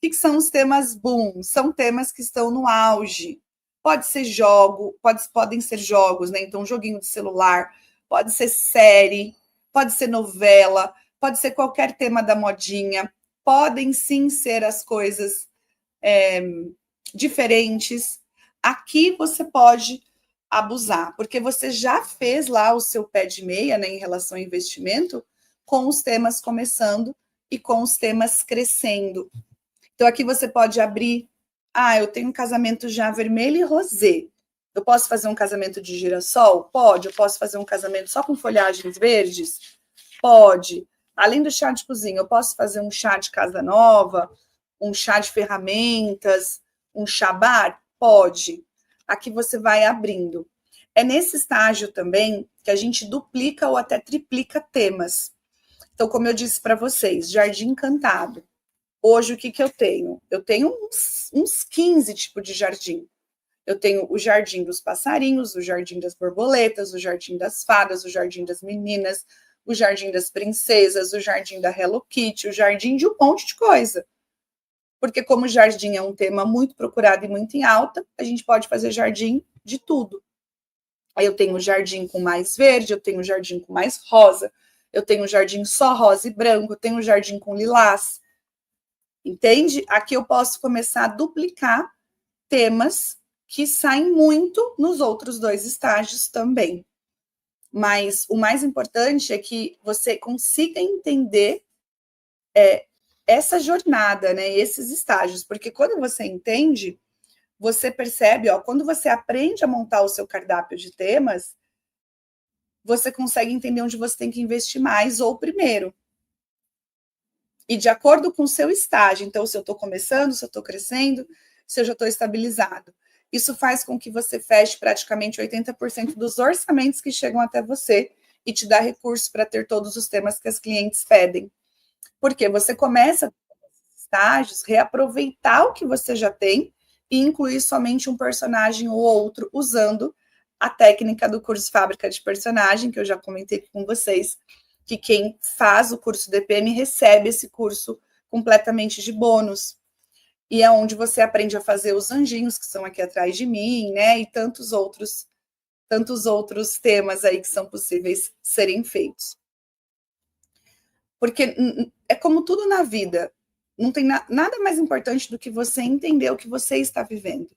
que são os temas boom? São temas que estão no auge. Pode ser podem ser jogos, né? Então, joguinho de celular, pode ser série, pode ser novela, pode ser qualquer tema da modinha. Podem sim ser as coisas diferentes. Aqui você pode abusar, porque você já fez lá o seu pé de meia, né, em relação ao investimento, com os temas começando e com os temas crescendo. Então, aqui você pode abrir. Eu tenho um casamento já vermelho e rosé. Eu posso fazer um casamento de girassol? Pode. Eu posso fazer um casamento só com folhagens verdes? Pode. Além do chá de cozinha, eu posso fazer um chá de casa nova, um chá de ferramentas, um chá bar? Pode. Aqui você vai abrindo. É nesse estágio também que a gente duplica ou até triplica temas. Então, como eu disse para vocês, Jardim Encantado. Hoje, o que eu tenho? Eu tenho uns 15 tipos de jardim. Eu tenho o jardim dos passarinhos, o jardim das borboletas, o jardim das fadas, o jardim das meninas, o jardim das princesas, o jardim da Hello Kitty, o jardim de um monte de coisa. Porque como jardim é um tema muito procurado e muito em alta, a gente pode fazer jardim de tudo. Aí eu tenho o jardim com mais verde, eu tenho o jardim com mais rosa, eu tenho o jardim só rosa e branco, eu tenho o jardim com lilás. Entende? Aqui eu posso começar a duplicar temas que saem muito nos outros 2 estágios também. Mas o mais importante é que você consiga entender essa jornada, né? Esses estágios, porque quando você entende, você percebe, ó, quando você aprende a montar o seu cardápio de temas, você consegue entender onde você tem que investir mais ou primeiro. E de acordo com o seu estágio, então, se eu estou começando, se eu estou crescendo, se eu já estou estabilizado. Isso faz com que você feche praticamente 80% dos orçamentos que chegam até você e te dá recursos para ter todos os temas que as clientes pedem. Porque você começa estágios, reaproveitar o que você já tem e incluir somente um personagem ou outro usando a técnica do curso Fábrica de Personagem, que eu já comentei com vocês, que quem faz o curso DPM recebe esse curso completamente de bônus. E é onde você aprende a fazer os anjinhos, que são aqui atrás de mim, né? E tantos outros temas aí que são possíveis serem feitos. Porque é como tudo na vida, não tem nada mais importante do que você entender o que você está vivendo.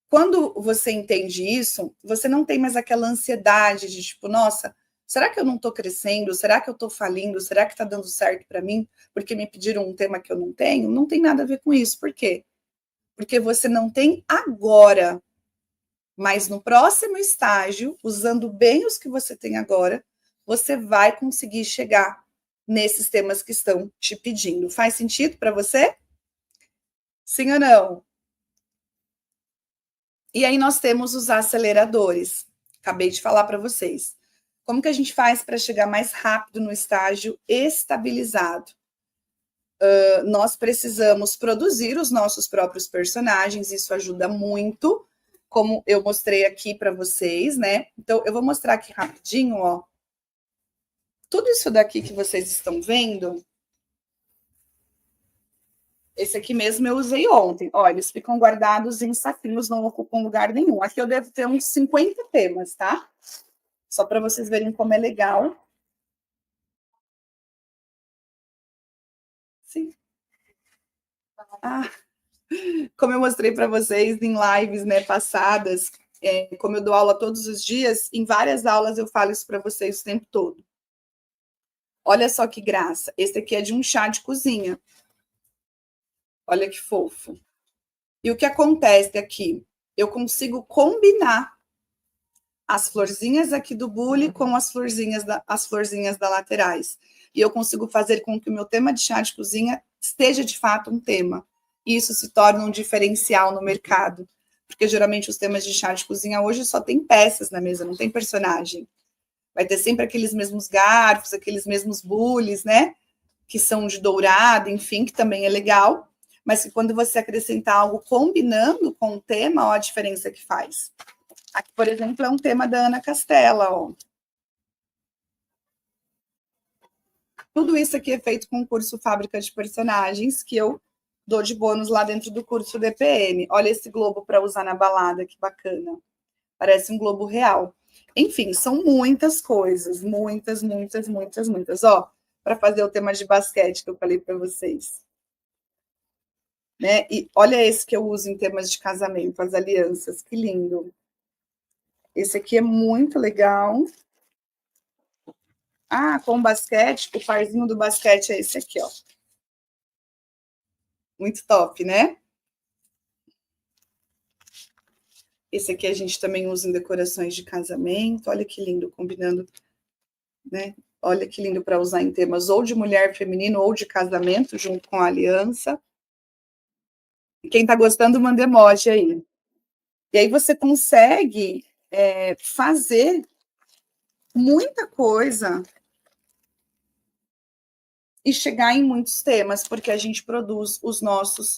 Quando você entende isso, você não tem mais aquela ansiedade de tipo, nossa, será que eu não estou crescendo? Será que eu estou falindo? Será que está dando certo para mim? Porque me pediram um tema que eu não tenho? Não tem nada a ver com isso. Por quê? Porque você não tem agora. Mas no próximo estágio, usando bem os que você tem agora, você vai conseguir chegar nesses temas que estão te pedindo. Faz sentido para você? Sim ou não? E aí nós temos os aceleradores. Acabei de falar para vocês. Como que a gente faz para chegar mais rápido no estágio estabilizado? Nós precisamos produzir os nossos próprios personagens, isso ajuda muito, como eu mostrei aqui para vocês, né? Então, eu vou mostrar aqui rapidinho, ó. Tudo isso daqui que vocês estão vendo, esse aqui mesmo eu usei ontem. Olha, eles ficam guardados em saquinhos, não ocupam lugar nenhum. Aqui eu devo ter uns 50 temas, tá? Só para vocês verem como é legal. Sim. Ah, como eu mostrei para vocês em lives, né, passadas, como eu dou aula todos os dias, em várias aulas eu falo isso para vocês o tempo todo. Olha só que graça. Esse aqui é de um chá de cozinha. Olha que fofo. E o que acontece aqui? Eu consigo combinar as florzinhas aqui do bule com as florzinhas da laterais. E eu consigo fazer com que o meu tema de chá de cozinha esteja de fato um tema. E isso se torna um diferencial no mercado. Porque geralmente os temas de chá de cozinha hoje só tem peças na mesa, não tem personagem. Vai ter sempre aqueles mesmos garfos, aqueles mesmos bules, né? Que são de dourado, enfim, que também é legal. Mas que quando você acrescentar algo combinando com o tema, olha a diferença que faz. Aqui, por exemplo, é um tema da Ana Castela, ó. Tudo isso aqui é feito com o curso Fábrica de Personagens, que eu dou de bônus lá dentro do curso DPM. Olha esse globo para usar na balada, que bacana. Parece um globo real. Enfim, são muitas coisas, muitas. Ó, para fazer o tema de basquete que eu falei para vocês. Né? E olha esse que eu uso em temas de casamento, as alianças, que lindo. Esse aqui é muito legal. Ah, com basquete, o parzinho do basquete é esse aqui, ó. Muito top, né? Esse aqui a gente também usa em decorações de casamento. Olha que lindo, combinando, né? Olha que lindo para usar em temas ou de mulher feminino ou de casamento, junto com a aliança. Quem está gostando, manda emoji aí. E aí você consegue fazer muita coisa e chegar em muitos temas, porque a gente produz os nossos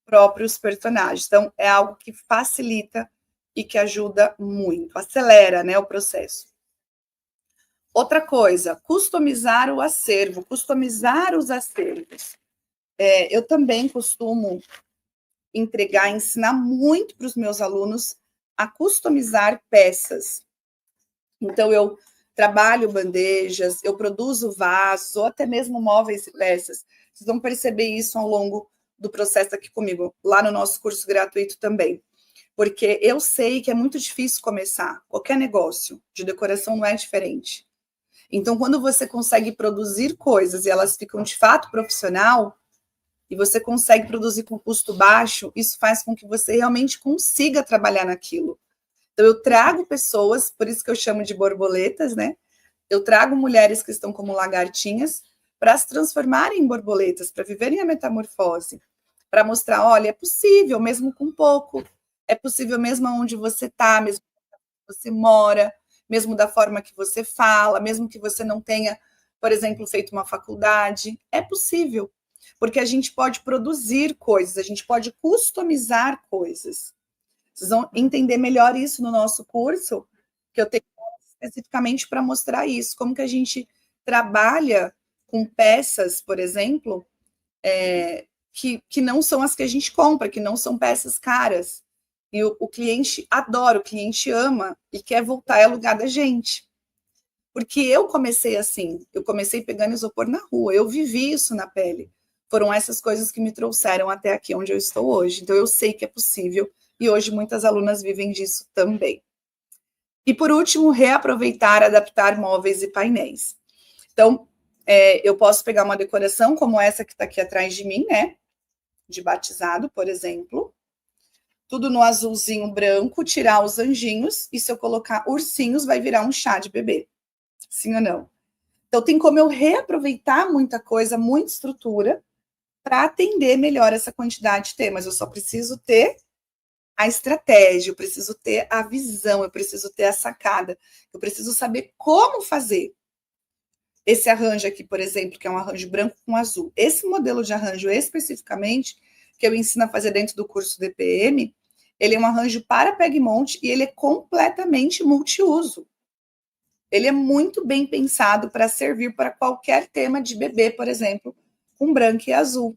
próprios personagens. Então, é algo que facilita e que ajuda muito, acelera, né, o processo. Outra coisa, customizar o acervo, customizar os acervos. Eu também costumo ensinar muito para os meus alunos a customizar peças. Então, eu trabalho bandejas, eu produzo vasos, ou até mesmo móveis e peças. Vocês vão perceber isso ao longo do processo aqui comigo, lá no nosso curso gratuito também. Porque eu sei que é muito difícil começar. Qualquer negócio de decoração não é diferente. Então, quando você consegue produzir coisas e elas ficam de fato profissional, e você consegue produzir com custo baixo, isso faz com que você realmente consiga trabalhar naquilo. Então, eu trago pessoas, por isso que eu chamo de borboletas, né? Eu trago mulheres que estão como lagartinhas para se transformarem em borboletas, para viverem a metamorfose, para mostrar, olha, é possível mesmo com pouco, é possível mesmo onde você está, mesmo onde você mora, mesmo da forma que você fala, mesmo que você não tenha, por exemplo, feito uma faculdade, é possível, porque a gente pode produzir coisas, a gente pode customizar coisas. Vocês vão entender melhor isso no nosso curso, que eu tenho especificamente para mostrar isso, como que a gente trabalha com peças, por exemplo, que não são as que a gente compra, que não são peças caras. E o cliente adora, o cliente ama e quer voltar a lugar da gente. Porque eu comecei assim, eu comecei pegando isopor na rua, eu vivi isso na pele. Foram essas coisas que me trouxeram até aqui onde eu estou hoje. Então eu sei que é possível e hoje muitas alunas vivem disso também. E por último, reaproveitar, adaptar móveis e painéis. Então, eu posso pegar uma decoração como essa que está aqui atrás de mim, né? De batizado, por exemplo. Tudo no azulzinho branco, tirar os anjinhos, e se eu colocar ursinhos, vai virar um chá de bebê. Sim ou não? Então, tem como eu reaproveitar muita coisa, muita estrutura, para atender melhor essa quantidade de temas. Eu só preciso ter a estratégia, eu preciso ter a visão, eu preciso ter a sacada, eu preciso saber como fazer. Esse arranjo aqui, por exemplo, que é um arranjo branco com azul. Esse modelo de arranjo especificamente, que eu ensino a fazer dentro do curso DPM, ele é um arranjo para peg-monte e ele é completamente multiuso. Ele é muito bem pensado para servir para qualquer tema de bebê, por exemplo, com branco e azul.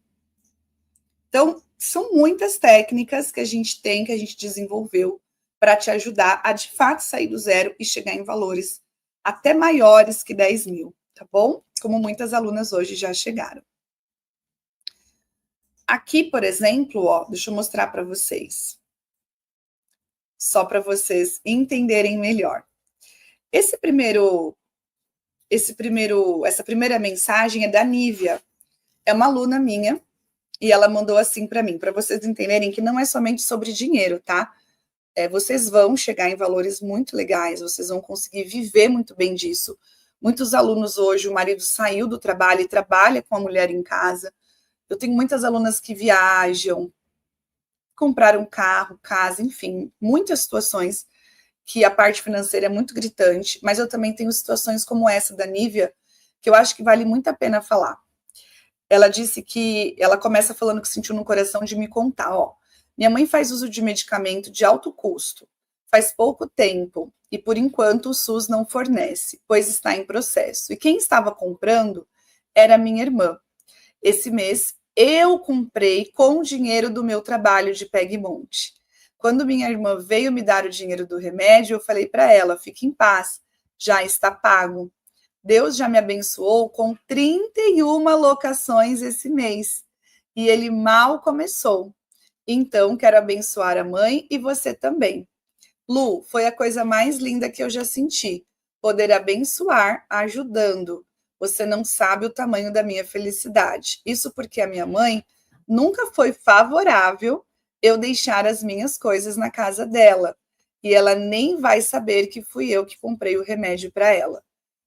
Então, são muitas técnicas que a gente tem, que a gente desenvolveu para te ajudar a, de fato, sair do zero e chegar em valores até maiores que 10 mil, tá bom? Como muitas alunas hoje já chegaram. Aqui, por exemplo, ó, deixa eu mostrar para vocês. Só para vocês entenderem melhor. Essa primeira mensagem é da Nívia. É uma aluna minha e ela mandou assim para mim, para vocês entenderem que não é somente sobre dinheiro, tá? Vocês vão chegar em valores muito legais, vocês vão conseguir viver muito bem disso. Muitos alunos hoje, o marido saiu do trabalho e trabalha com a mulher em casa. Eu tenho muitas alunas que viajam, compraram carro, casa, enfim, muitas situações que a parte financeira é muito gritante, mas eu também tenho situações como essa da Nívia, que eu acho que vale muito a pena falar. Ela disse que ela começa falando que sentiu no coração de me contar, ó. Minha mãe faz uso de medicamento de alto custo, faz pouco tempo e por enquanto o SUS não fornece, pois está em processo. E quem estava comprando era minha irmã. Esse mês eu comprei com o dinheiro do meu trabalho de Pegmonte. Quando minha irmã veio me dar o dinheiro do remédio, eu falei para ela: fique em paz, já está pago. Deus já me abençoou com 31 locações esse mês e ele mal começou. Então, quero abençoar a mãe e você também. Lu, foi a coisa mais linda que eu já senti. Poder abençoar ajudando. Você não sabe o tamanho da minha felicidade. Isso porque a minha mãe nunca foi favorável eu deixar as minhas coisas na casa dela. E ela nem vai saber que fui eu que comprei o remédio para ela.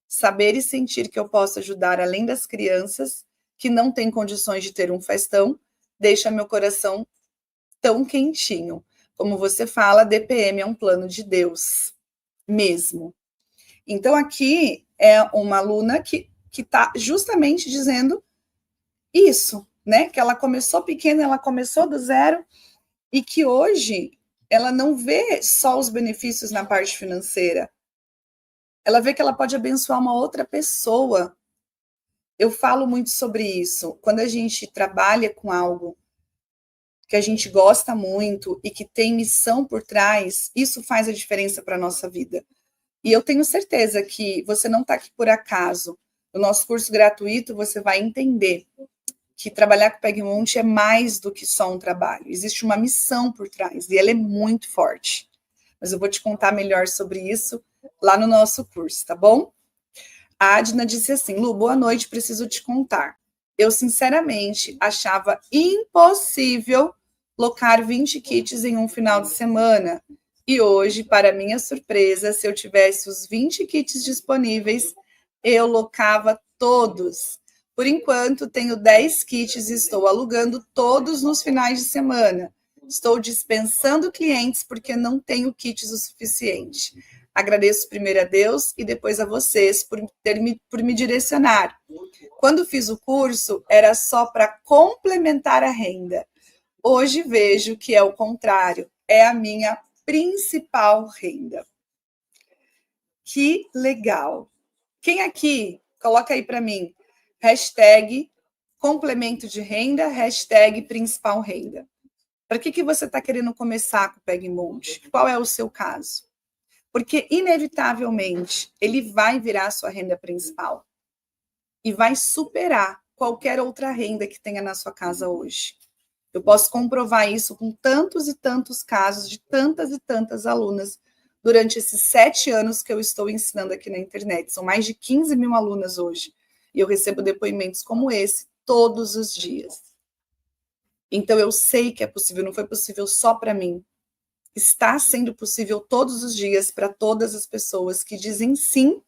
Saber e sentir que eu posso ajudar além das crianças que não têm condições de ter um festão deixa meu coração tão quentinho. Como você fala, DPM é um plano de Deus mesmo. Então, aqui é uma aluna que está justamente dizendo isso, né? Que ela começou pequena, ela começou do zero e que hoje ela não vê só os benefícios na parte financeira. Ela vê que ela pode abençoar uma outra pessoa. Eu falo muito sobre isso. Quando a gente trabalha com algo que a gente gosta muito e que tem missão por trás, isso faz a diferença para a nossa vida. E eu tenho certeza que você não está aqui por acaso. No nosso curso gratuito, você vai entender que trabalhar com o Pegmont é mais do que só um trabalho. Existe uma missão por trás e ela é muito forte. Mas eu vou te contar melhor sobre isso lá no nosso curso, tá bom? A Adna disse assim: Lu, boa noite, preciso te contar. Eu, sinceramente, achava impossível locar 20 kits em um final de semana. E hoje, para minha surpresa, se eu tivesse os 20 kits disponíveis, eu locava todos. Por enquanto, tenho 10 kits e estou alugando todos nos finais de semana. Estou dispensando clientes porque não tenho kits o suficiente. Agradeço primeiro a Deus e depois a vocês por me direcionar. Quando fiz o curso, era só para complementar a renda. Hoje vejo que é o contrário, é a minha principal renda. Que legal! Quem aqui, coloca aí para mim, hashtag complemento de renda, hashtag principal renda. Para que você está querendo começar com o Pegmont? Qual é o seu caso? Porque, inevitavelmente, ele vai virar a sua renda principal e vai superar qualquer outra renda que tenha na sua casa hoje. Eu posso comprovar isso com tantos e tantos casos de tantas e tantas alunas durante esses 7 anos que eu estou ensinando aqui na internet. São mais de 15 mil alunas hoje. E eu recebo depoimentos como esse todos os dias. Então, eu sei que é possível, não foi possível só para mim. Está sendo possível todos os dias para todas as pessoas que dizem sim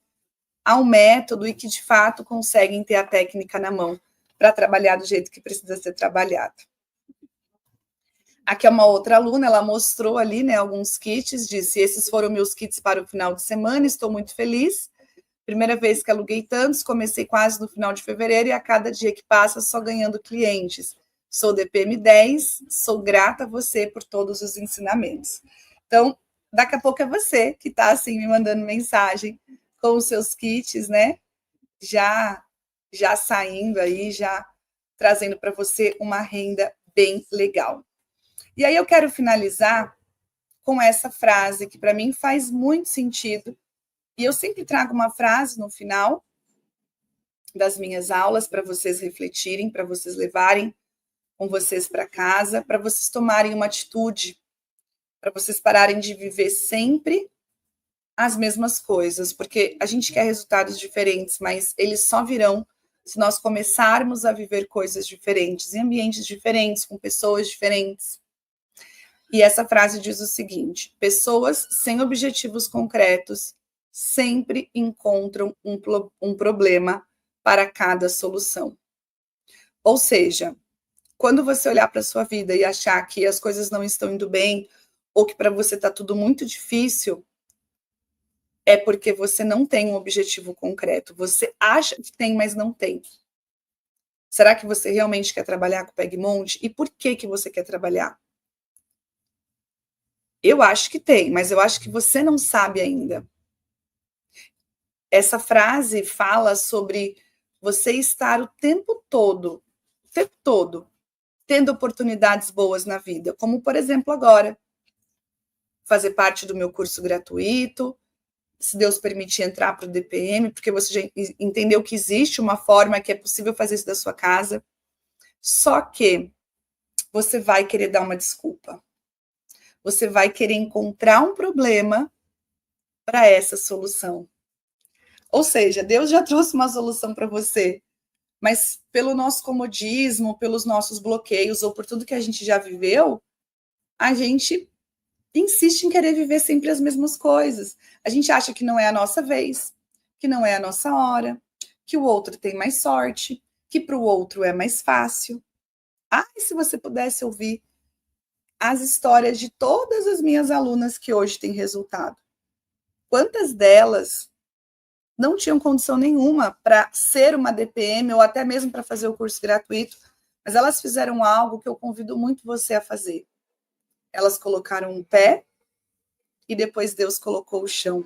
ao método e que, de fato, conseguem ter a técnica na mão para trabalhar do jeito que precisa ser trabalhado. Aqui é uma outra aluna, ela mostrou ali, né, alguns kits, disse: esses foram meus kits para o final de semana, estou muito feliz. Primeira vez que aluguei tantos, comecei quase no final de fevereiro e a cada dia que passa só ganhando clientes. Sou DPM 10, sou grata a você por todos os ensinamentos. Então, daqui a pouco é você que está assim me mandando mensagem com os seus kits, né? Já saindo aí, já trazendo para você uma renda bem legal. E aí eu quero finalizar com essa frase que para mim faz muito sentido. E eu sempre trago uma frase no final das minhas aulas para vocês refletirem, para vocês levarem com vocês para casa, para vocês tomarem uma atitude, para vocês pararem de viver sempre as mesmas coisas, porque a gente quer resultados diferentes, mas eles só virão se nós começarmos a viver coisas diferentes, em ambientes diferentes, com pessoas diferentes. E essa frase diz o seguinte: pessoas sem objetivos concretos sempre encontram um problema para cada solução. Ou seja, quando você olhar para a sua vida e achar que as coisas não estão indo bem, ou que para você está tudo muito difícil, é porque você não tem um objetivo concreto. Você acha que tem, mas não tem. Será que você realmente quer trabalhar com o Pegmont? E por que você quer trabalhar? Eu acho que tem, mas eu acho que você não sabe ainda. Essa frase fala sobre você estar o tempo todo, tendo oportunidades boas na vida, como, por exemplo, agora, fazer parte do meu curso gratuito, se Deus permitir entrar para o DPM, porque você já entendeu que existe uma forma que é possível fazer isso da sua casa, só que você vai querer dar uma desculpa. Você vai querer encontrar um problema para essa solução. Ou seja, Deus já trouxe uma solução para você, mas pelo nosso comodismo, pelos nossos bloqueios ou por tudo que a gente já viveu, a gente insiste em querer viver sempre as mesmas coisas. A gente acha que não é a nossa vez, que não é a nossa hora, que o outro tem mais sorte, que para o outro é mais fácil. E se você pudesse ouvir as histórias de todas as minhas alunas que hoje têm resultado. Quantas delas não tinham condição nenhuma para ser uma DPM ou até mesmo para fazer o curso gratuito, mas elas fizeram algo que eu convido muito você a fazer. Elas colocaram um pé e depois Deus colocou o chão.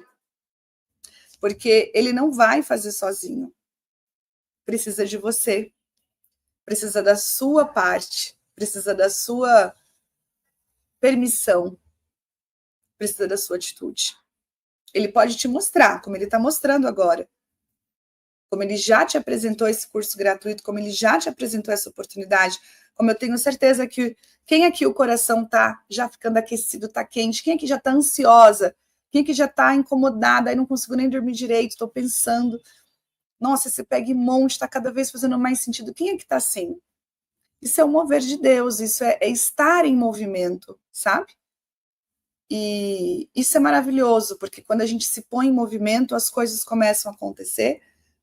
Porque ele não vai fazer sozinho. Precisa de você. Precisa da sua parte. Precisa da sua permissão. Precisa da sua atitude. Ele pode te mostrar, como ele está mostrando agora. Como ele já te apresentou esse curso gratuito, como ele já te apresentou essa oportunidade, como eu tenho certeza que quem aqui o coração tá já ficando aquecido, tá quente, quem aqui já tá ansiosa, quem aqui já tá incomodada, aí não consigo nem dormir direito, estou pensando, nossa, esse pegue monte está cada vez fazendo mais sentido. Quem é que tá assim? Isso é o mover de Deus, isso é estar em movimento, sabe? E isso é maravilhoso, porque quando a gente se põe em movimento, as coisas começam a acontecer,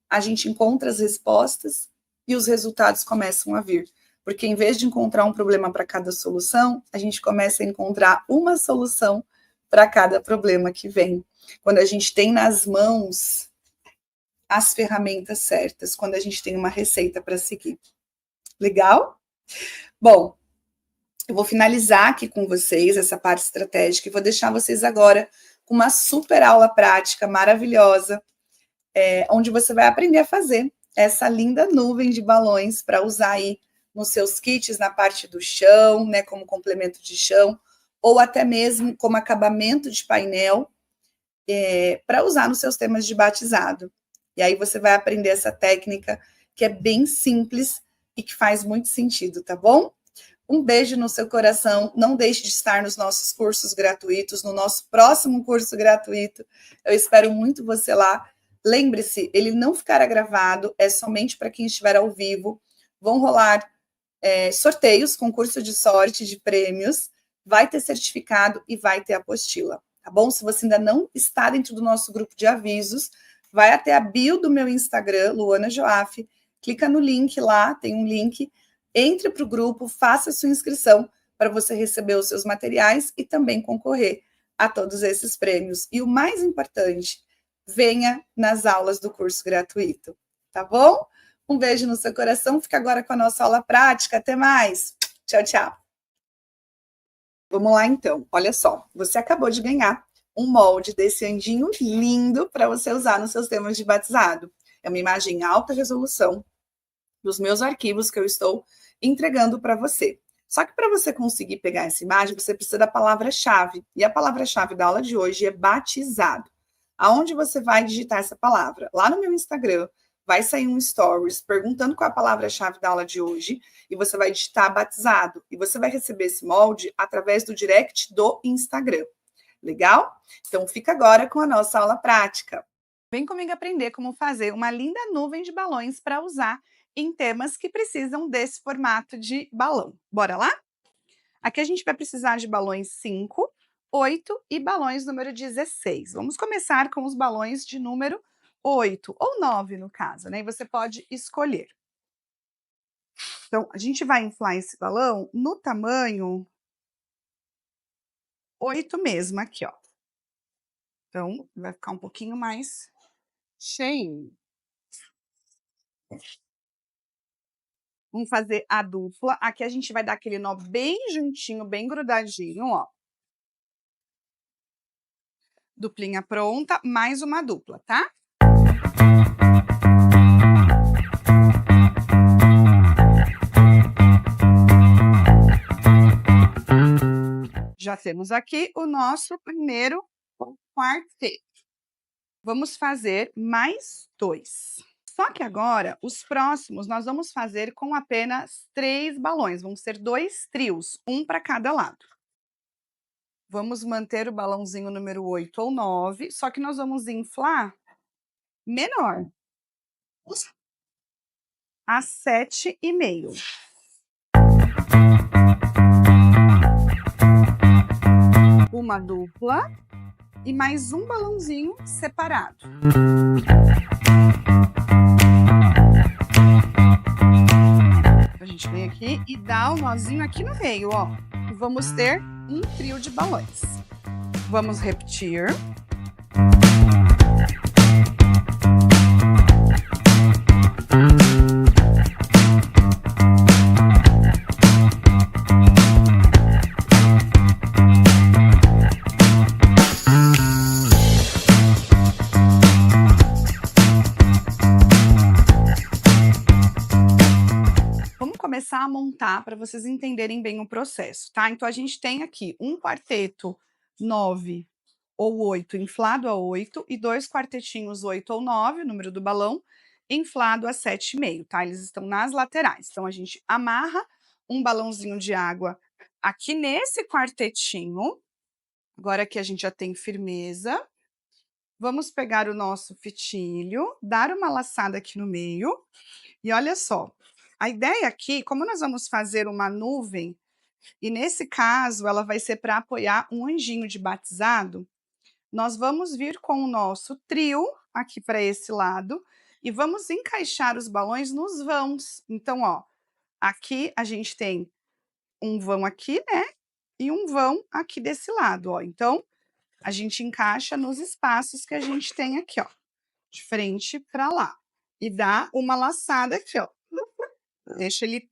a gente encontra as respostas e os resultados começam a vir. Porque em vez de encontrar um problema para cada solução, a gente começa a encontrar uma solução para cada problema que vem. Quando a gente tem nas mãos as ferramentas certas, quando a gente tem uma receita para seguir. Legal? Bom, eu vou finalizar aqui com vocês essa parte estratégica e vou deixar vocês agora com uma super aula prática maravilhosa, onde você vai aprender a fazer essa linda nuvem de balões para usar aí nos seus kits na parte do chão, né, como complemento de chão, ou até mesmo como acabamento de painel, para usar nos seus temas de batizado. E aí você vai aprender essa técnica que é bem simples e que faz muito sentido, tá bom? Um beijo no seu coração. Não deixe de estar nos nossos cursos gratuitos, no nosso próximo curso gratuito. Eu espero muito você lá. Lembre-se, ele não ficará gravado, é somente para quem estiver ao vivo. Vão rolar sorteios, concurso de sorte, de prêmios. Vai ter certificado e vai ter apostila, tá bom? Se você ainda não está dentro do nosso grupo de avisos, vai até a bio do meu Instagram, Luana Joaff, clica no link lá, tem um link. Entre para o grupo, faça sua inscrição para você receber os seus materiais e também concorrer a todos esses prêmios. E o mais importante, venha nas aulas do curso gratuito, tá bom? Um beijo no seu coração, fica agora com a nossa aula prática. Até mais. Tchau, tchau. Vamos lá então, olha só, você acabou de ganhar um molde desse anjinho lindo para você usar nos seus temas de batizado. É uma imagem em alta resolução dos meus arquivos que eu estou entregando para você. Só que para você conseguir pegar essa imagem, você precisa da palavra-chave. E a palavra-chave da aula de hoje é batizado. Aonde você vai digitar essa palavra? Lá no meu Instagram, vai sair um stories perguntando qual é a palavra-chave da aula de hoje e você vai digitar batizado. E você vai receber esse molde através do direct do Instagram. Legal? Então fica agora com a nossa aula prática. Vem comigo aprender como fazer uma linda nuvem de balões para usar em temas que precisam desse formato de balão. Bora lá? Aqui a gente vai precisar de balões 5, 8 e balões número 16. Vamos começar com os balões de número 8, ou 9 no caso, né? E você pode escolher. Então, a gente vai inflar esse balão no tamanho 8 mesmo, aqui, ó. Então, vai ficar um pouquinho mais cheinho. Vamos fazer a dupla. Aqui a gente vai dar aquele nó bem juntinho, bem grudadinho, ó. Duplinha pronta, mais uma dupla, tá? Já temos aqui o nosso primeiro quarteto. Vamos fazer mais 2. Só que agora, os próximos, nós vamos fazer com apenas 3 balões. Vão ser 2 trios, um para cada lado. Vamos manter o balãozinho número 8 ou 9, só que nós vamos inflar menor. A 7,5. Uma dupla e mais um balãozinho separado. A gente vem aqui e dá o nozinho aqui no meio, ó. E vamos ter um trio de balões. Vamos repetir. Começar a montar para vocês entenderem bem o processo, tá? Então a gente tem aqui um quarteto 9 ou 8 inflado a 8 e 2 quartetinhos 8 ou 9, o número do balão, inflado a 7,5, tá? Eles estão nas laterais. Então a gente amarra um balãozinho de água aqui nesse quartetinho. Agora que a gente já tem firmeza, vamos pegar o nosso fitilho, dar uma laçada aqui no meio e olha só, a ideia aqui, como nós vamos fazer uma nuvem, e nesse caso ela vai ser para apoiar um anjinho de batizado, nós vamos vir com o nosso trio aqui para esse lado e vamos encaixar os balões nos vãos. Então, ó, aqui a gente tem um vão aqui, né? E um vão aqui desse lado, ó. Então, a gente encaixa nos espaços que a gente tem aqui, ó, de frente para lá. E dá uma laçada aqui, ó. Deixa ele.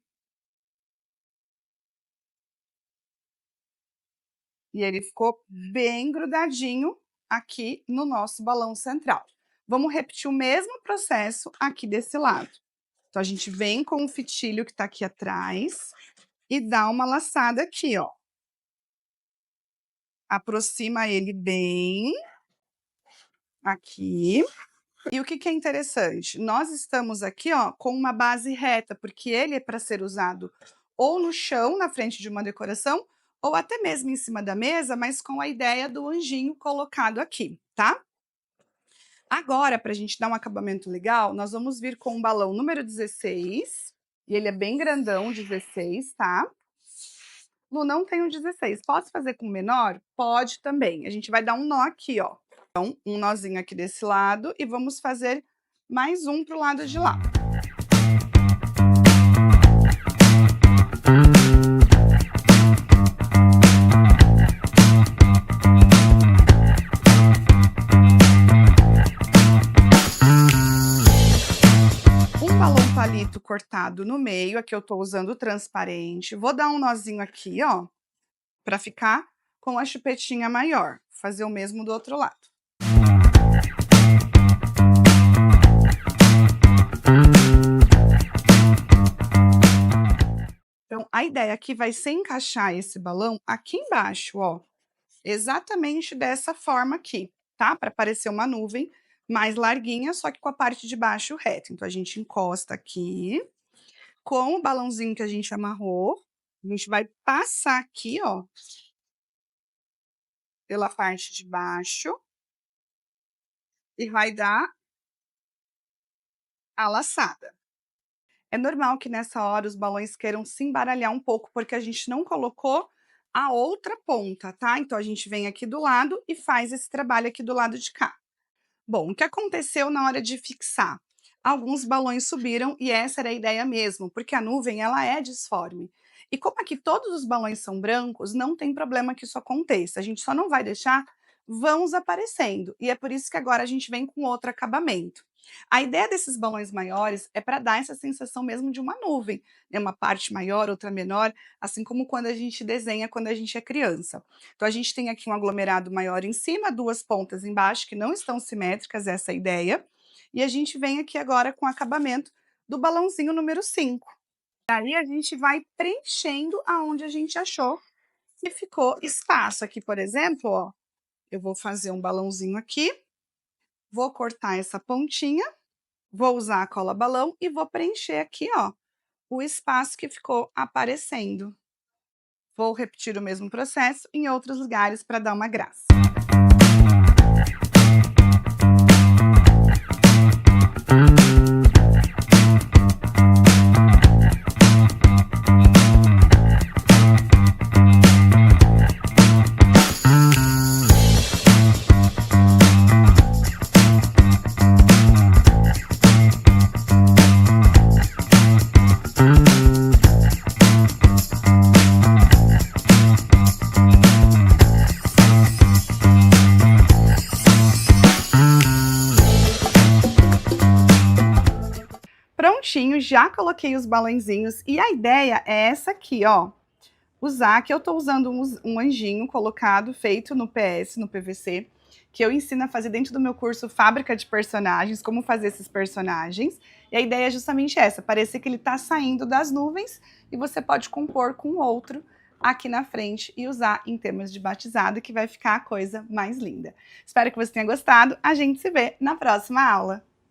E ele ficou bem grudadinho aqui no nosso balão central. Vamos repetir o mesmo processo aqui desse lado. Então, a gente vem com o fitilho que está aqui atrás e dá uma laçada aqui, ó. Aproxima ele bem aqui. E o que que é interessante? Nós estamos aqui, ó, com uma base reta, porque ele é para ser usado ou no chão, na frente de uma decoração, ou até mesmo em cima da mesa, mas com a ideia do anjinho colocado aqui, tá? Agora, para a gente dar um acabamento legal, nós vamos vir com o balão número 16, e ele é bem grandão, 16, tá? Lu, não tenho 16, posso fazer com menor? Pode também. A gente vai dar um nó aqui, ó. Então, um nozinho aqui desse lado e vamos fazer mais um para o lado de lá. Um balão palito cortado no meio, aqui eu tô usando transparente. Vou dar um nozinho aqui, ó, para ficar com a chupetinha maior. Fazer o mesmo do outro lado. Então, a ideia aqui vai ser encaixar esse balão aqui embaixo, ó, exatamente dessa forma aqui, tá? Para parecer uma nuvem mais larguinha, só que com a parte de baixo reta. Então, a gente encosta aqui, com o balãozinho que a gente amarrou, a gente vai passar aqui, ó, pela parte de baixo e vai dar a laçada. É normal que nessa hora os balões queiram se embaralhar um pouco, porque a gente não colocou a outra ponta, tá? Então, a gente vem aqui do lado e faz esse trabalho aqui do lado de cá. Bom, o que aconteceu na hora de fixar? Alguns balões subiram e essa era a ideia mesmo, porque a nuvem ela é disforme. E como aqui todos os balões são brancos, não tem problema que isso aconteça. A gente só não vai deixar vãos aparecendo. E é por isso que agora a gente vem com outro acabamento. A ideia desses balões maiores é para dar essa sensação mesmo de uma nuvem, né? Uma parte maior, outra menor, assim como quando a gente desenha quando a gente é criança. Então, a gente tem aqui um aglomerado maior em cima, duas pontas embaixo que não estão simétricas, essa é a ideia. E a gente vem aqui agora com o acabamento do balãozinho número 5. Aí a gente vai preenchendo aonde a gente achou que ficou espaço. Aqui, por exemplo, ó, eu vou fazer um balãozinho aqui, vou cortar essa pontinha, vou usar a cola balão e vou preencher aqui, ó, o espaço que ficou aparecendo. Vou repetir o mesmo processo em outros lugares para dar uma graça. Prontinho, já coloquei os balãozinhos e a ideia é essa aqui, ó. Usar, que eu tô usando um anjinho colocado, feito no PS, no PVC, que eu ensino a fazer dentro do meu curso Fábrica de Personagens, como fazer esses personagens. E a ideia é justamente essa, parecer que ele tá saindo das nuvens e você pode compor com outro aqui na frente e usar em termos de batizado, que vai ficar a coisa mais linda. Espero que você tenha gostado. A gente se vê na próxima aula.